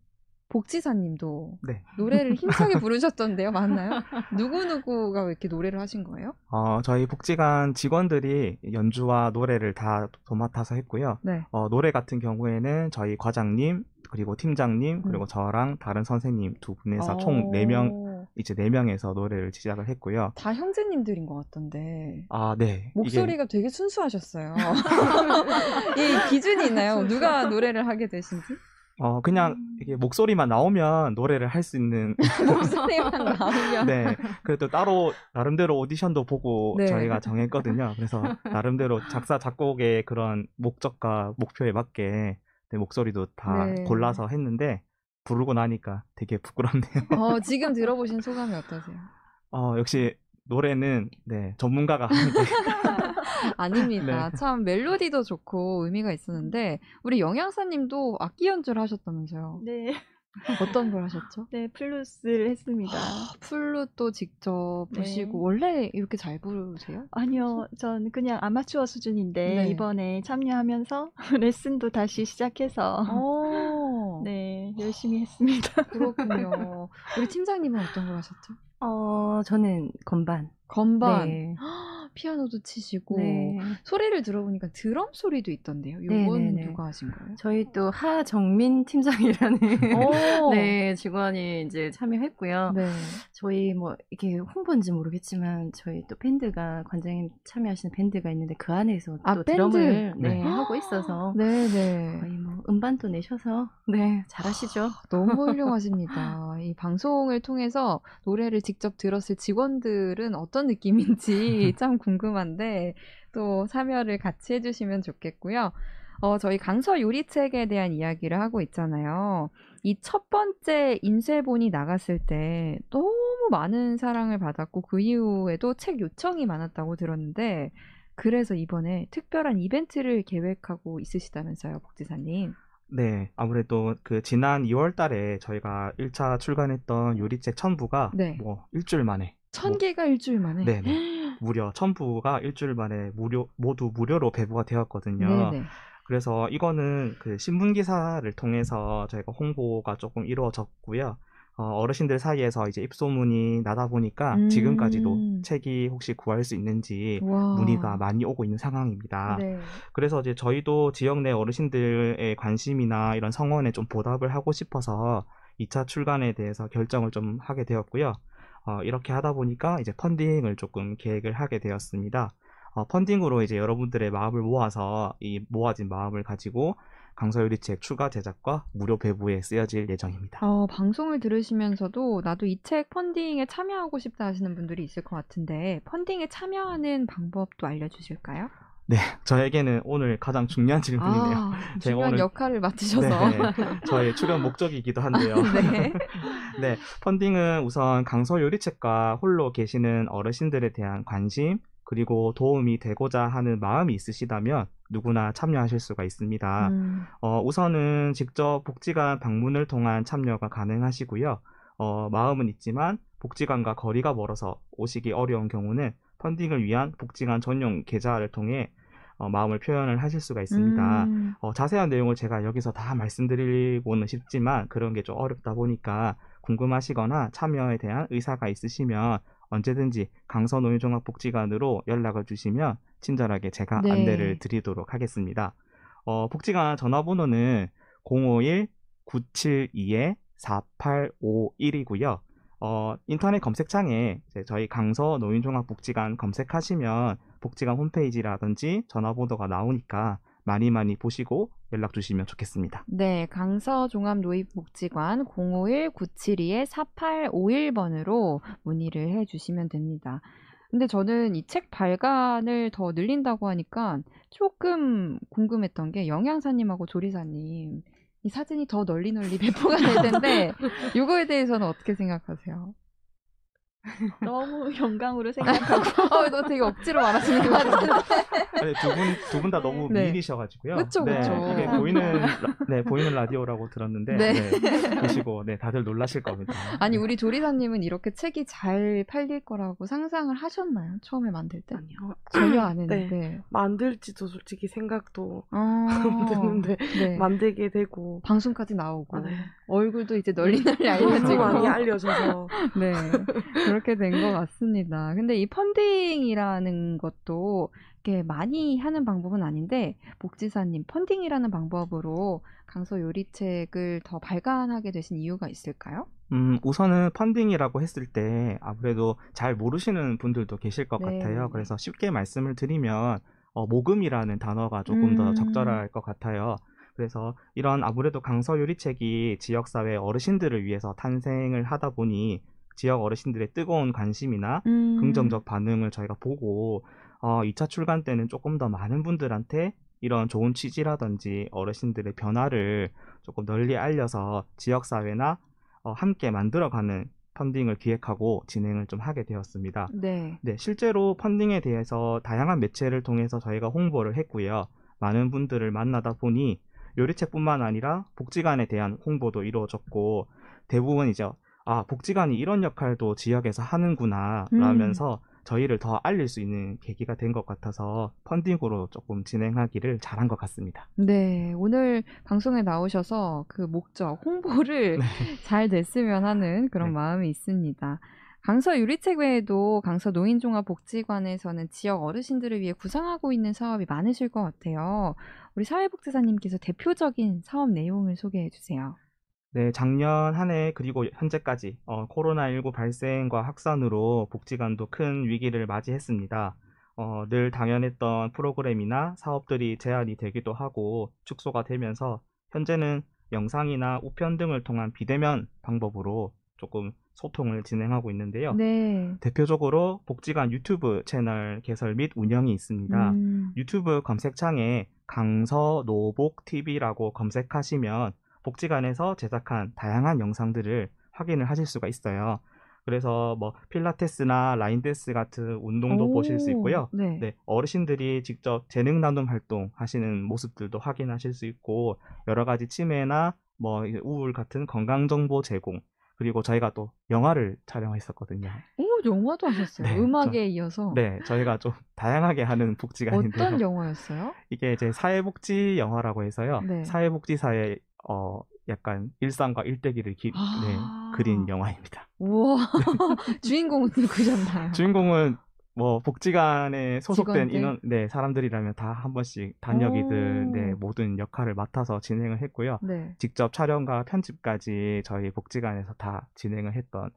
복지사님도 네. 노래를 힘차게 부르셨던데요, 맞나요? 누구누구가 왜 이렇게 노래를 하신 거예요? 저희 복지관 직원들이 연주와 노래를 다 도맡아서 했고요. 네. 노래 같은 경우에는 저희 과장님, 그리고 팀장님, 그리고 저랑 다른 선생님 두 분에서 총 4명, 이제 4명에서 노래를 시작을 했고요. 다 형제님들인 것 같던데. 아, 네. 목소리가 되게 순수하셨어요. 이 기준이 있나요? 누가 노래를 하게 되신지? 그냥 이게 목소리만 나오면 노래를 할 수 있는 목소리만 나오면. 네. 그래도 따로 나름대로 오디션도 보고 네. 저희가 정했거든요. 그래서 나름대로 작사 작곡의 그런 목적과 목표에 맞게 내 목소리도 다 네. 골라서 했는데 부르고 나니까 되게 부끄럽네요. 지금 들어보신 소감이 어떠세요? 역시 노래는 네, 전문가가 하는 게 아닙니다. 네. 참 멜로디도 좋고 의미가 있었는데 우리 영양사님도 악기 연주를 하셨다면서요. 네, 어떤 걸 하셨죠? 네, 플루스를 했습니다. 플룻도 직접 네. 부시고 원래 이렇게 잘 부르세요? 아니요, 전 그냥 아마추어 수준인데 네. 이번에 참여하면서 레슨도 다시 시작해서 네, 열심히 했습니다. 그렇군요. 우리 팀장님은 어떤 걸 하셨죠? 저는 건반. 건반, 네. 피아노도 치시고 네. 소리를 들어보니까 드럼 소리도 있던데요. 요건 네네네. 누가 하신 거예요? 저희 또 하정민 팀장이라는 오. 네, 직원이 이제 참여했고요. 네. 저희 뭐 이게 홍보인지 모르겠지만 저희 또 밴드가 관장님 참여하시는 밴드가 있는데 그 안에서 또 밴드? 드럼을 네, 네. 하고 있어서 네네. 거의 뭐 음반도 내셔서 네, 잘하시죠. 너무 훌륭하십니다. 이 방송을 통해서 노래를 직접 들었을 직원들은 어떤 느낌인지 참 궁금한데 또 참여를 같이 해주시면 좋겠고요. 저희 강서 요리책에 대한 이야기를 하고 있잖아요. 이 첫 번째 인쇄본이 나갔을 때 너무 많은 사랑을 받았고 그 이후에도 책 요청이 많았다고 들었는데 그래서 이번에 특별한 이벤트를 계획하고 있으시다면서요, 복지사님. 네, 아무래도 그 지난 2월 달에 저희가 1차 출간했던 요리책 1000부가 네. 뭐 일주일 만에 1000개가 일주일 만에. 네네. 무려 1000부가 일주일 만에 모두 무료로 배부가 되었거든요. 네네. 그래서 이거는 그 신문 기사를 통해서 저희가 홍보가 조금 이루어졌고요. 어르신들 사이에서 이제 입소문이 나다 보니까 지금까지도 책이 혹시 구할 수 있는지 와. 문의가 많이 오고 있는 상황입니다. 네. 그래서 이제 저희도 지역 내 어르신들의 관심이나 이런 성원에 좀 보답을 하고 싶어서 2차 출간에 대해서 결정을 좀 하게 되었고요. 이렇게 하다 보니까 이제 펀딩을 조금 계획을 하게 되었습니다. 펀딩으로 이제 여러분들의 마음을 모아서 이 모아진 마음을 가지고 강서요리책 추가 제작과 무료 배부에 쓰여질 예정입니다. 방송을 들으시면서도 나도 이 책 펀딩에 참여하고 싶다 하시는 분들이 있을 것 같은데 펀딩에 참여하는 방법도 알려주실까요? 네, 저에게는 오늘 가장 중요한 질문이네요. 아, 제가 중요한 오늘 역할을 맡으셔서. 네, 저의 출연 목적이기도 한데요. 네. 네, 펀딩은 우선 강서요리책과 홀로 계시는 어르신들에 대한 관심, 그리고 도움이 되고자 하는 마음이 있으시다면 누구나 참여하실 수가 있습니다. 우선은 직접 복지관 방문을 통한 참여가 가능하시고요. 마음은 있지만 복지관과 거리가 멀어서 오시기 어려운 경우는 펀딩을 위한 복지관 전용 계좌를 통해 마음을 표현을 하실 수가 있습니다. 자세한 내용을 제가 여기서 다 말씀드리고는 싶지만 그런 게 좀 어렵다 보니까 궁금하시거나 참여에 대한 의사가 있으시면 언제든지 강서노인종합복지관으로 연락을 주시면 친절하게 제가 네. 안내를 드리도록 하겠습니다. 복지관 전화번호는 051-972-4851이고요. 인터넷 검색창에 이제 저희 강서노인종합복지관 검색하시면 복지관 홈페이지라든지 전화번호가 나오니까 많이 보시고 연락 주시면 좋겠습니다. 네, 강서종합노인복지관 051-972-4851번으로 문의를 해주시면 됩니다. 근데 저는 이 책 발간을 더 늘린다고 하니까 조금 궁금했던 게 영양사님하고 조리사님 이 사진이 더 널리 배포가 될 텐데 이거에 대해서는 어떻게 생각하세요? 너무 영광으로 생각하고 너 되게 억지로 말하시는 것 같은데. 두 분 다 너무 네. 미인이셔가지고요. 그쵸. 이게 보이는 라디오라고 들었는데 네. 보시고 다들 놀라실 겁니다. 아니 우리 조리사님은 이렇게 책이 잘 팔릴 거라고 상상을 하셨나요? 처음에 만들 때? 아니요. 전혀 안 했는데. 만들지도 솔직히 생각도 안 드는데 네. 만들게 되고 방송까지 나오고 네. 얼굴도 이제 널리 너무 알려지고 많이 알려져서 네 그렇게 된 것 같습니다. 근데 이 펀딩이라는 것도 이렇게 많이 하는 방법은 아닌데 복지사님 펀딩이라는 방법으로 강서 요리책을 더 발간하게 되신 이유가 있을까요? 우선은 펀딩이라고 했을 때 아무래도 잘 모르시는 분들도 계실 것 네. 같아요. 그래서 쉽게 말씀을 드리면 모금이라는 단어가 조금 더 적절할 것 같아요. 그래서 이런 아무래도 강서 요리책이 지역사회 어르신들을 위해서 탄생을 하다 보니 지역 어르신들의 뜨거운 관심이나 긍정적 반응을 저희가 보고 2차 출간 때는 조금 더 많은 분들한테 이런 좋은 취지라든지 어르신들의 변화를 조금 널리 알려서 지역사회나 함께 만들어가는 펀딩을 기획하고 진행을 좀 하게 되었습니다. 네. 네, 실제로 펀딩에 대해서 다양한 매체를 통해서 저희가 홍보를 했고요. 많은 분들을 만나다 보니 요리책뿐만 아니라 복지관에 대한 홍보도 이루어졌고 대부분 이제 복지관이 이런 역할도 지역에서 하는구나 라면서 저희를 더 알릴 수 있는 계기가 된 것 같아서 펀딩으로 조금 진행하기를 잘한 것 같습니다. 네, 오늘 방송에 나오셔서 그 목적, 홍보를 잘 됐으면 하는 그런 네. 마음이 있습니다. 강서 유리책 외에도 강서 노인종합복지관에서는 지역 어르신들을 위해 구상하고 있는 사업이 많으실 것 같아요. 우리 사회복지사님께서 대표적인 사업 내용을 소개해 주세요. 네, 작년 한 해 그리고 현재까지 코로나19 발생과 확산으로 복지관도 큰 위기를 맞이했습니다. 늘 당연했던 프로그램이나 사업들이 제한이 되기도 하고 축소가 되면서 현재는 영상이나 우편 등을 통한 비대면 방법으로 조금 소통을 진행하고 있는데요. 네. 대표적으로 복지관 유튜브 채널 개설 및 운영이 있습니다. 유튜브 검색창에 강서노복TV라고 검색하시면 복지관에서 제작한 다양한 영상들을 확인을 하실 수가 있어요. 그래서 필라테스나 라인댄스 같은 운동도 보실 수 있고요. 네. 네, 어르신들이 직접 재능 나눔 활동 하시는 모습들도 확인하실 수 있고 여러 가지 치매나 우울 같은 건강 정보 제공 그리고 저희가 또 영화를 촬영했었거든요. 영화도 하셨어요? 네, 음악에 이어서? 네, 저희가 좀 다양하게 하는 복지관인데요. 어떤 영화였어요? 이게 이제 사회복지 영화라고 해서요. 네. 사회복지사의 약간 일상과 일대기를 그린 영화입니다. 우와, 주인공은 누구셨나요? 주인공은 복지관에 소속된 직원들? 사람들이라면 다 한 번씩 단역이든 모든 역할을 맡아서 진행을 했고요. 네. 직접 촬영과 편집까지 저희 복지관에서 다 진행을 했던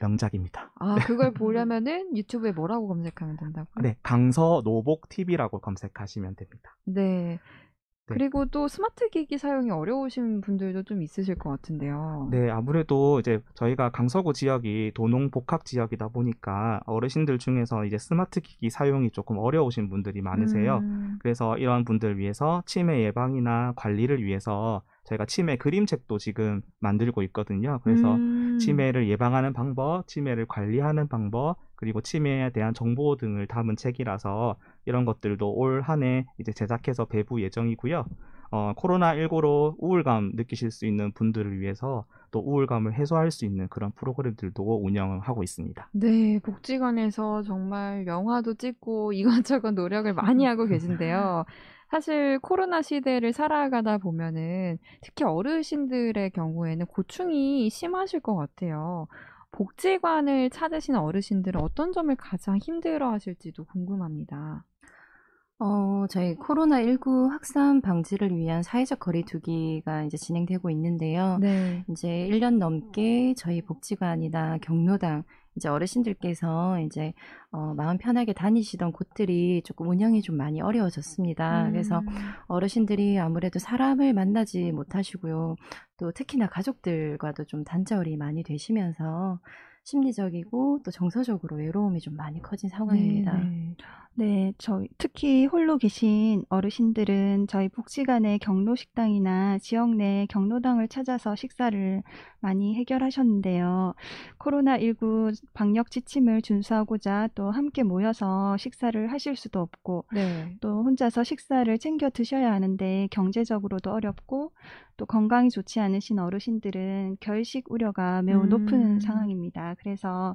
명작입니다. 그걸 보려면은 유튜브에 뭐라고 검색하면 된다고요? 네, 강서노복TV라고 검색하시면 됩니다. 네. 그리고 또 스마트 기기 사용이 어려우신 분들도 좀 있으실 것 같은데요. 네, 아무래도 이제 저희가 강서구 지역이 도농 복합 지역이다 보니까 어르신들 중에서 이제 스마트 기기 사용이 조금 어려우신 분들이 많으세요. 그래서 이런 분들 위해서 치매 예방이나 관리를 위해서 저희가 치매 그림책도 지금 만들고 있거든요. 그래서 치매를 예방하는 방법, 치매를 관리하는 방법, 그리고 치매에 대한 정보 등을 담은 책이라서 이런 것들도 올 한 해 이제 제작해서 배부 예정이고요. 코로나19로 우울감 느끼실 수 있는 분들을 위해서 또 우울감을 해소할 수 있는 그런 프로그램들도 운영을 하고 있습니다. 네, 복지관에서 정말 영화도 찍고 이것저것 노력을 많이 하고 계신데요. 사실 코로나 시대를 살아가다 보면은 특히 어르신들의 경우에는 고충이 심하실 것 같아요. 복지관을 찾으신 어르신들은 어떤 점을 가장 힘들어 하실지도 궁금합니다. 저희 코로나19 확산 방지를 위한 사회적 거리두기가 이제 진행되고 있는데요. 네. 이제 1년 넘게 저희 복지관이나 경로당 이제 어르신들께서 이제 마음 편하게 다니시던 곳들이 조금 운영이 좀 많이 어려워졌습니다. 그래서 어르신들이 아무래도 사람을 만나지 못하시고요. 또 특히나 가족들과도 좀 단절이 많이 되시면서 심리적이고 또 정서적으로 외로움이 좀 많이 커진 상황입니다. 네. 네, 특히 홀로 계신 어르신들은 저희 복지관의 경로식당이나 지역 내 경로당을 찾아서 식사를 많이 해결하셨는데요. 코로나19 방역 지침을 준수하고자 또 함께 모여서 식사를 하실 수도 없고 네. 또 혼자서 식사를 챙겨 드셔야 하는데 경제적으로도 어렵고 또 건강이 좋지 않으신 어르신들은 결식 우려가 매우 높은 상황입니다. 그래서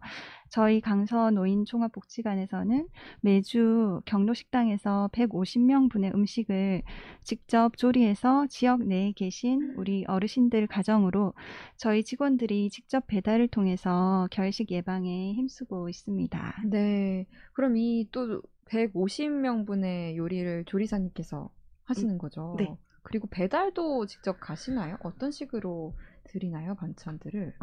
저희 강서 노인 종합복지관에서는 매주 경로식당에서 150명 분의 음식을 직접 조리해서 지역 내에 계신 우리 어르신들 가정으로 저희 직원들이 직접 배달을 통해서 결식 예방에 힘쓰고 있습니다. 네. 그럼 이 또 150명분의 요리를 조리사님께서 하시는 거죠? 네. 그리고 배달도 직접 가시나요? 어떤 식으로 드리나요, 반찬들을?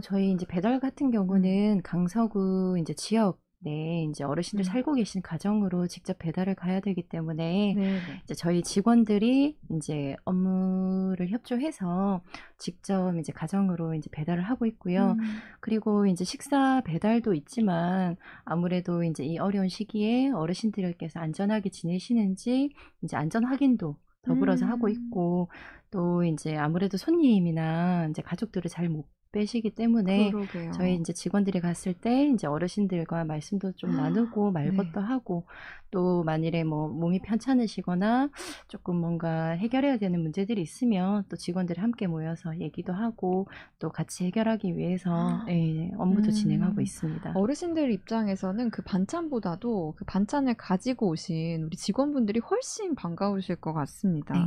저희 이제 배달 같은 경우는 강서구 이제 지역 내 이제 어르신들 살고 계신 가정으로 직접 배달을 가야 되기 때문에 네. 이제 저희 직원들이 이제 업무를 협조해서 직접 이제 가정으로 이제 배달을 하고 있고요. 그리고 이제 식사 배달도 있지만 아무래도 이제 이 어려운 시기에 어르신들께서 안전하게 지내시는지 이제 안전 확인도 더불어서 하고 있고 또 이제 아무래도 손님이나 이제 가족들을 잘 못 빼시기 때문에 그러게요. 저희 이제 직원들이 갔을 때 이제 어르신들과 말씀도 좀 나누고 말벗도 하고 또 만일에 뭐 몸이 편찮으시거나 조금 뭔가 해결해야 되는 문제들이 있으면 또 직원들이 함께 모여서 얘기도 하고 또 같이 해결하기 위해서 예, 업무도 진행하고 있습니다. 어르신들 입장에서는 그 반찬보다도 그 반찬을 가지고 오신 우리 직원분들이 훨씬 반가우실 것 같습니다. 네.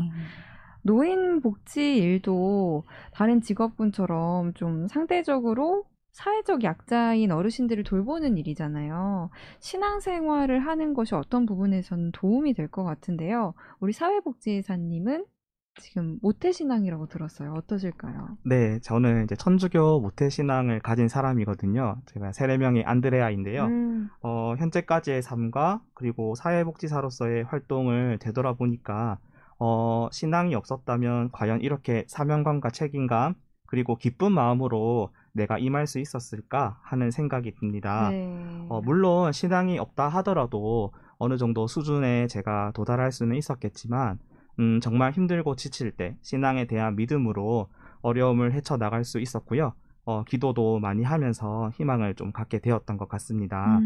노인 복지 일도 다른 직업군처럼 좀 상대적으로 사회적 약자인 어르신들을 돌보는 일이잖아요. 신앙생활을 하는 것이 어떤 부분에서는 도움이 될 것 같은데요. 우리 사회복지사님은 지금 모태신앙이라고 들었어요. 어떠실까요? 네, 저는 이제 천주교 모태신앙을 가진 사람이거든요. 제가 세례명이 안드레아인데요. 현재까지의 삶과 그리고 사회복지사로서의 활동을 되돌아보니까 신앙이 없었다면 과연 이렇게 사명감과 책임감 그리고 기쁜 마음으로 내가 임할 수 있었을까 하는 생각이 듭니다. 네. 물론 신앙이 없다 하더라도 어느 정도 수준에 제가 도달할 수는 있었겠지만 정말 힘들고 지칠 때 신앙에 대한 믿음으로 어려움을 헤쳐나갈 수 있었고요. 기도도 많이 하면서 희망을 좀 갖게 되었던 것 같습니다.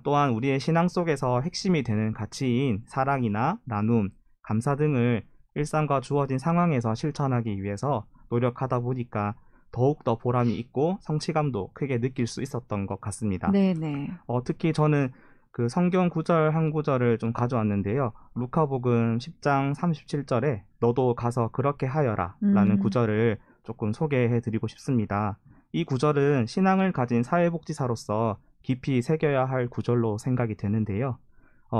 또한 우리의 신앙 속에서 핵심이 되는 가치인 사랑이나 나눔, 감사 등을 일상과 주어진 상황에서 실천하기 위해서 노력하다 보니까 더욱더 보람이 있고 성취감도 크게 느낄 수 있었던 것 같습니다. 네네. 특히 저는 그 성경 구절 한 구절을 좀 가져왔는데요. 루카복음 10장 37절에 너도 가서 그렇게 하여라 라는 구절을 조금 소개해 드리고 싶습니다. 이 구절은 신앙을 가진 사회복지사로서 깊이 새겨야 할 구절로 생각이 되는데요.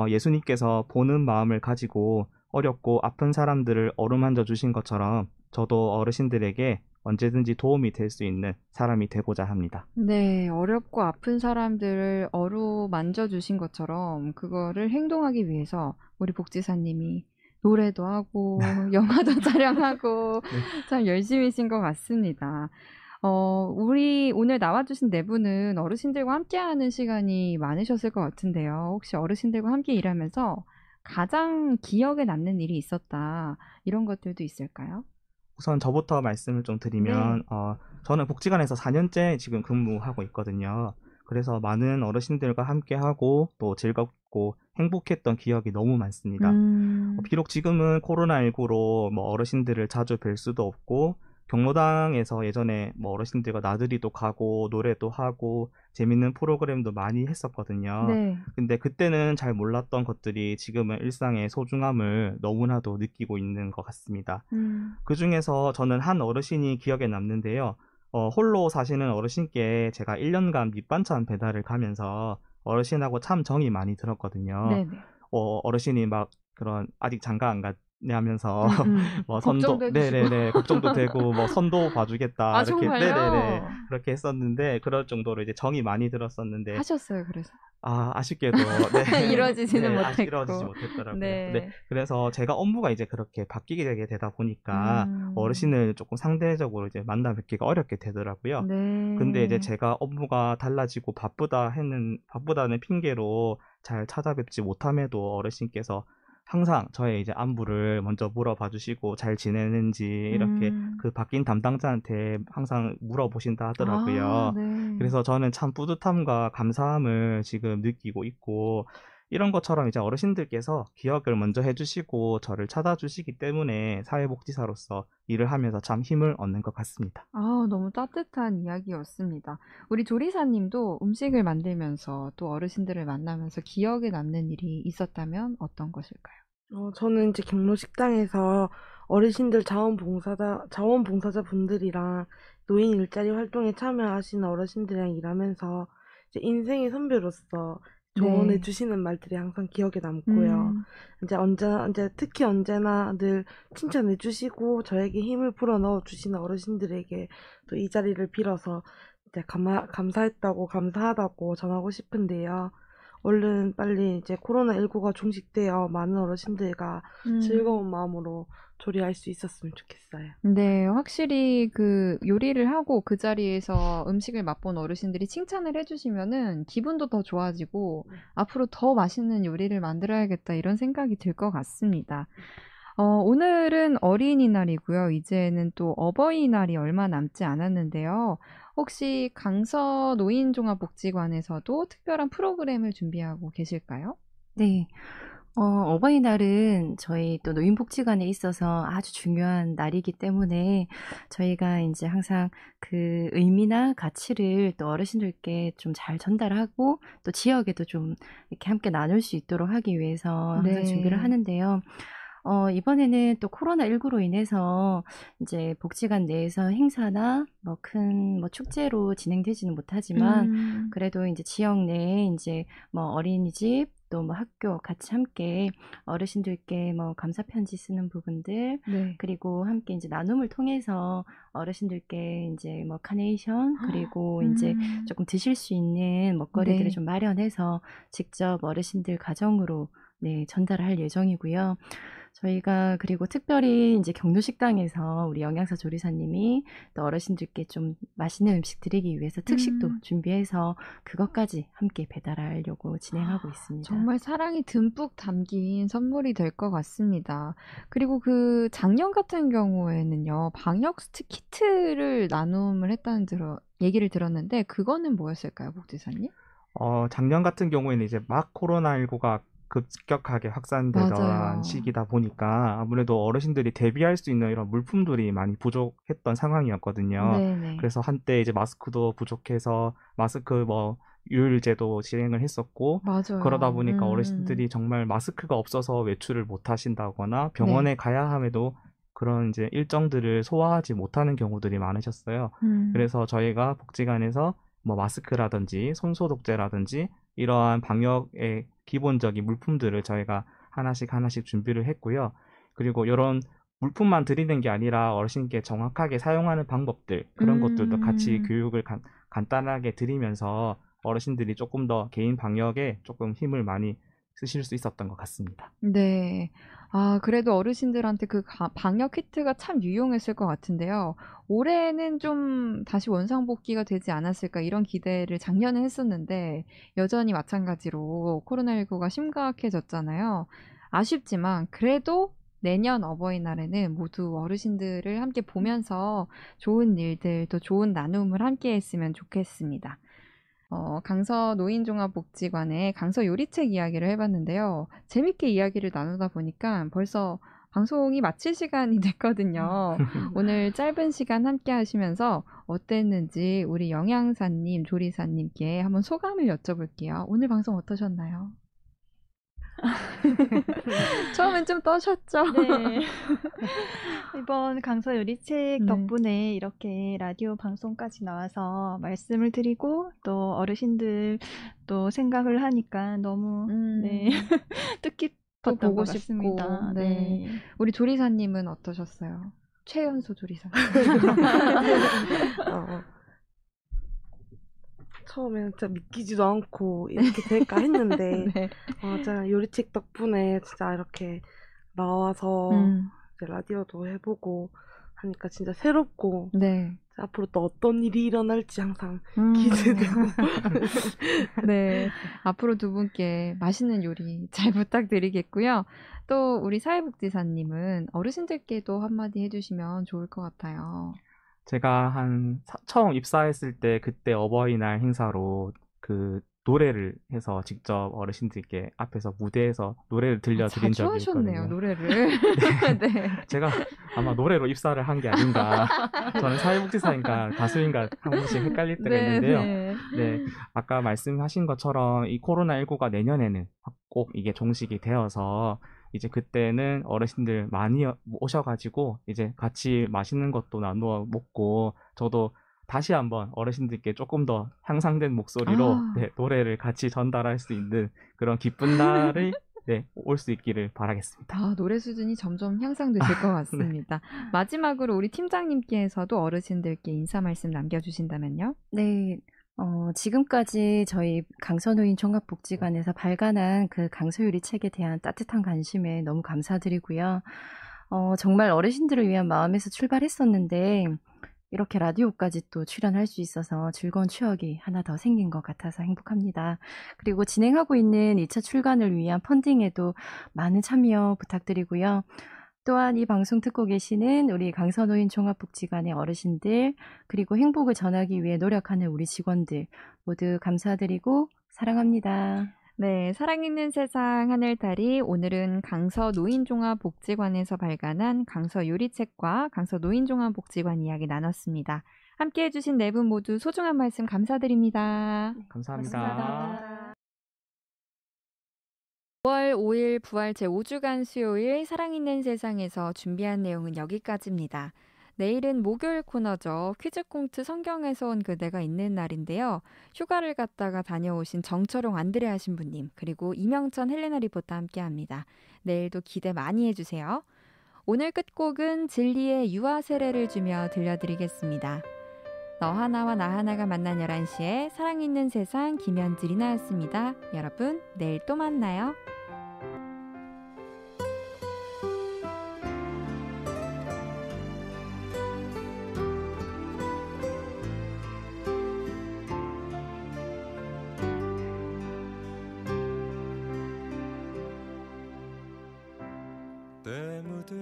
예수님께서 보는 마음을 가지고 어렵고 아픈 사람들을 어루만져 주신 것처럼 저도 어르신들에게 언제든지 도움이 될 수 있는 사람이 되고자 합니다. 네, 어렵고 아픈 사람들을 어루만져 주신 것처럼 그거를 행동하기 위해서 우리 복지사님이 노래도 하고 영화도 촬영하고 네. 참 열심히신 것 같습니다. 우리 오늘 나와주신 네 분은 어르신들과 함께하는 시간이 많으셨을 것 같은데요. 혹시 어르신들과 함께 일하면서 가장 기억에 남는 일이 있었다 이런 것들도 있을까요? 우선 저부터 말씀을 좀 드리면 저는 복지관에서 4년째 지금 근무하고 있거든요. 그래서 많은 어르신들과 함께하고 또 즐겁고 행복했던 기억이 너무 많습니다. 비록 지금은 코로나19로 뭐 어르신들을 자주 뵐 수도 없고 경로당에서 예전에 뭐 어르신들과 나들이도 가고 노래도 하고 재밌는 프로그램도 많이 했었거든요. 네. 근데 그때는 잘 몰랐던 것들이 지금은 일상의 소중함을 너무나도 느끼고 있는 것 같습니다. 그 중에서 저는 한 어르신이 기억에 남는데요. 홀로 사시는 어르신께 제가 1년간 밑반찬 배달을 가면서 어르신하고 참 정이 많이 들었거든요. 네네. 어르신이 막 그런 아직 장가 안 갔냐면서 뭐 걱정도 해주시고. 네네네 걱정도 되고 뭐 선도 봐주겠다 아, 이렇게 정말요? 네네네 그렇게 했었는데 그럴 정도로 이제 정이 많이 들었었는데 하셨어요, 그래서. 아쉽게도 네. 이루어지지는 네, 못했고. 이루어지지 못했더라고요. 네. 네, 그래서 제가 업무가 이제 그렇게 바뀌게 되다 보니까 어르신을 조금 상대적으로 이제 만나 뵙기가 어렵게 되더라고요. 네. 근데 이제 제가 업무가 달라지고 바쁘다는 핑계로 잘 찾아뵙지 못함에도 어르신께서 항상 저의 이제 안부를 먼저 물어봐 주시고 잘 지내는지 이렇게 그 바뀐 담당자한테 항상 물어보신다 하더라고요. 아, 네. 그래서 저는 참 뿌듯함과 감사함을 지금 느끼고 있고 이런 것처럼 이제 어르신들께서 기억을 먼저 해주시고 저를 찾아주시기 때문에 사회복지사로서 일을 하면서 참 힘을 얻는 것 같습니다. 너무 따뜻한 이야기였습니다. 우리 조리사님도 음식을 만들면서 또 어르신들을 만나면서 기억에 남는 일이 있었다면 어떤 것일까요? 저는 이제 경로식당에서 어르신들 자원봉사자 분들이랑 노인 일자리 활동에 참여하시는 어르신들이랑 일하면서 이제 인생의 선배로서 조언해 네. 주시는 말들이 항상 기억에 남고요. 이제 특히 언제나 늘 칭찬해 주시고 저에게 힘을 불어 넣어 주시는 어르신들에게 또 이 자리를 빌어서 이제 감사했다고 감사하다고 전하고 싶은데요. 얼른 빨리 이제 코로나19가 종식되어 많은 어르신들과 즐거운 마음으로 조리할 수 있었으면 좋겠어요. 네, 확실히 그 요리를 하고 그 자리에서 음식을 맛본 어르신들이 칭찬을 해주시면은 기분도 더 좋아지고 앞으로 더 맛있는 요리를 만들어야겠다 이런 생각이 들 것 같습니다. 오늘은 어린이날이고요. 이제는 또 어버이날이 얼마 남지 않았는데요. 혹시 강서 노인종합복지관에서도 특별한 프로그램을 준비하고 계실까요? 네. 어버이날은 저희 또 노인복지관에 있어서 아주 중요한 날이기 때문에 저희가 이제 항상 그 의미나 가치를 또 어르신들께 좀 잘 전달하고 또 지역에도 좀 이렇게 함께 나눌 수 있도록 하기 위해서 항상 네. 준비를 하는데요. 이번에는 또 코로나19로 인해서 이제 복지관 내에서 행사나 뭐 큰 뭐 축제로 진행되지는 못하지만 그래도 이제 지역 내에 이제 뭐 어린이집 또 뭐 학교 같이 함께 어르신들께 뭐 감사 편지 쓰는 부분들 네. 그리고 함께 이제 나눔을 통해서 어르신들께 이제 뭐 카네이션 그리고 이제 조금 드실 수 있는 먹거리들을 네. 좀 마련해서 직접 어르신들 가정으로 네, 전달할 예정이고요. 저희가 그리고 특별히 이제 경로식당에서 우리 영양사 조리사님이 또 어르신들께 좀 맛있는 음식 드리기 위해서 특식도 준비해서 그것까지 함께 배달하려고 진행하고 있습니다. 정말 사랑이 듬뿍 담긴 선물이 될 것 같습니다. 그리고 그 작년 같은 경우에는요, 방역 키트를 나눔을 했다는 얘기를 들었는데 그거는 뭐였을까요, 복지사님? 작년 같은 경우에는 이제 막 코로나19가 급격하게 확산되던 맞아요. 시기다 보니까 아무래도 어르신들이 대비할 수 있는 이런 물품들이 많이 부족했던 상황이었거든요. 네네. 그래서 한때 이제 마스크도 부족해서 마스크 뭐 유율제도 진행을 했었고 맞아요. 그러다 보니까 어르신들이 정말 마스크가 없어서 외출을 못 하신다거나 병원에 네. 가야 함에도 그런 이제 일정들을 소화하지 못하는 경우들이 많으셨어요. 그래서 저희가 복지관에서 뭐 마스크라든지 손소독제라든지 이러한 방역의 기본적인 물품들을 저희가 하나씩 준비를 했고요. 그리고 이런 물품만 드리는 게 아니라 어르신께 정확하게 사용하는 방법들 그런 것들도 같이 교육을 간단하게 드리면서 어르신들이 조금 더 개인 방역에 조금 힘을 많이 쓰실 수 있었던 것 같습니다. 네. 아, 그래도 어르신들한테 그 방역 키트가 참 유용했을 것 같은데요. 올해는 좀 다시 원상복귀가 되지 않았을까 이런 기대를 작년에 했었는데 여전히 마찬가지로 코로나19가 심각해졌잖아요. 아쉽지만 그래도 내년 어버이날에는 모두 어르신들을 함께 보면서 좋은 일들, 또 좋은 나눔을 함께 했으면 좋겠습니다. 강서 노인종합복지관의 강서 요리책 이야기를 해봤는데요. 재밌게 이야기를 나누다 보니까 벌써 방송이 마칠 시간이 됐거든요. 오늘 짧은 시간 함께 하시면서 어땠는지 우리 영양사님, 조리사님께 한번 소감을 여쭤볼게요. 오늘 방송 어떠셨나요? 처음엔 좀 떠셨죠? 네. 이번 강서 요리책 네. 덕분에 이렇게 라디오 방송까지 나와서 말씀을 드리고 또 어르신들 또 생각을 하니까 너무 네. 또 뜻깊었던 보고 것 싶고. 같습니다. 네. 우리 조리사님은 어떠셨어요? 최연소 조리사. 처음에는 진짜 믿기지도 않고 이렇게 될까 했는데 네. 진짜 요리책 덕분에 진짜 이렇게 나와서 이제 라디오도 해보고 하니까 진짜 새롭고 네. 앞으로 또 어떤 일이 일어날지 항상 기대되고 네. 앞으로 두 분께 맛있는 요리 잘 부탁드리겠고요. 또 우리 사회복지사님은 어르신들께도 한마디 해주시면 좋을 것 같아요. 제가 처음 입사했을 때 그때 어버이날 행사로 그 노래를 해서 직접 어르신들께 앞에서 무대에서 노래를 들려드린 자주 적이 하셨네요, 있거든요. 노래를. 네. 제가 아마 노래로 입사를 한 게 아닌가. 저는 사회복지사인가 가수인가 한 번씩 헷갈릴 때가 있는데요. 네, 아까 말씀하신 것처럼 이 코로나19가 내년에는 꼭 이게 종식이 되어서 이제 그때는 어르신들 많이 오셔가지고 이제 같이 맛있는 것도 나누어 먹고 저도 다시 한번 어르신들께 조금 더 향상된 목소리로 네, 노래를 같이 전달할 수 있는 그런 기쁜 날이 네, 올 수 있기를 바라겠습니다. 노래 수준이 점점 향상되실 것 같습니다. 네. 마지막으로 우리 팀장님께서도 어르신들께 인사 말씀 남겨주신다면요? 네. 지금까지 저희 강서노인 종합복지관에서 발간한 그 강서요리 책에 대한 따뜻한 관심에 너무 감사드리고요. 정말 어르신들을 위한 마음에서 출발했었는데 이렇게 라디오까지 또 출연할 수 있어서 즐거운 추억이 하나 더 생긴 것 같아서 행복합니다. 그리고 진행하고 있는 2차 출간을 위한 펀딩에도 많은 참여 부탁드리고요. 또한 이 방송 듣고 계시는 우리 강서노인 종합복지관의 어르신들 그리고 행복을 전하기 위해 노력하는 우리 직원들 모두 감사드리고 사랑합니다. 네, 사랑 있는 세상 하늘다리 오늘은 강서 노인종합복지관에서 발간한 강서 요리책과 강서 노인종합복지관 이야기 나눴습니다. 함께해 주신 네 분 모두 소중한 말씀 감사드립니다. 감사합니다. 5월 5일 부활 제5주간 수요일 사랑 있는 세상에서 준비한 내용은 여기까지입니다. 내일은 목요일 코너죠. 퀴즈꽁트 성경에서 온 그대가 있는 날인데요. 휴가를 갔다가 다녀오신 정철용 안드레아 신부님 그리고 이명천 헬레나 리포터 함께합니다. 내일도 기대 많이 해주세요. 오늘 끝곡은 진리의 유아 세례를 주며 들려드리겠습니다. 너 하나와 나 하나가 만난 11시에 사랑 있는 세상 김현지 리나였습니다. 여러분 내일 또 만나요. 때 묻은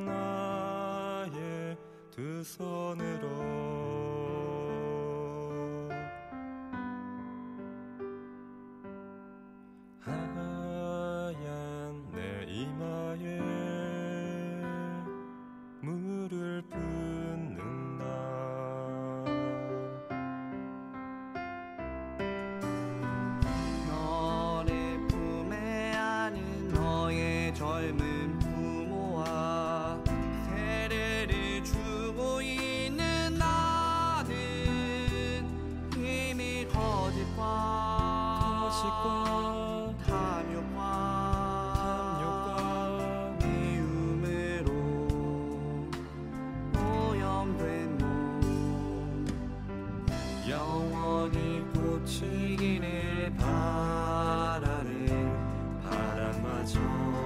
나의 두 손으로 하얀 내 이마에 물을 붓는다. 너의 품에 안은 너의 젊은 부모와 세례를 주고 있는 나는 이미 거짓과 탐욕과 미움으로 오염된 몸 영원히 고치기를 바라네. 가져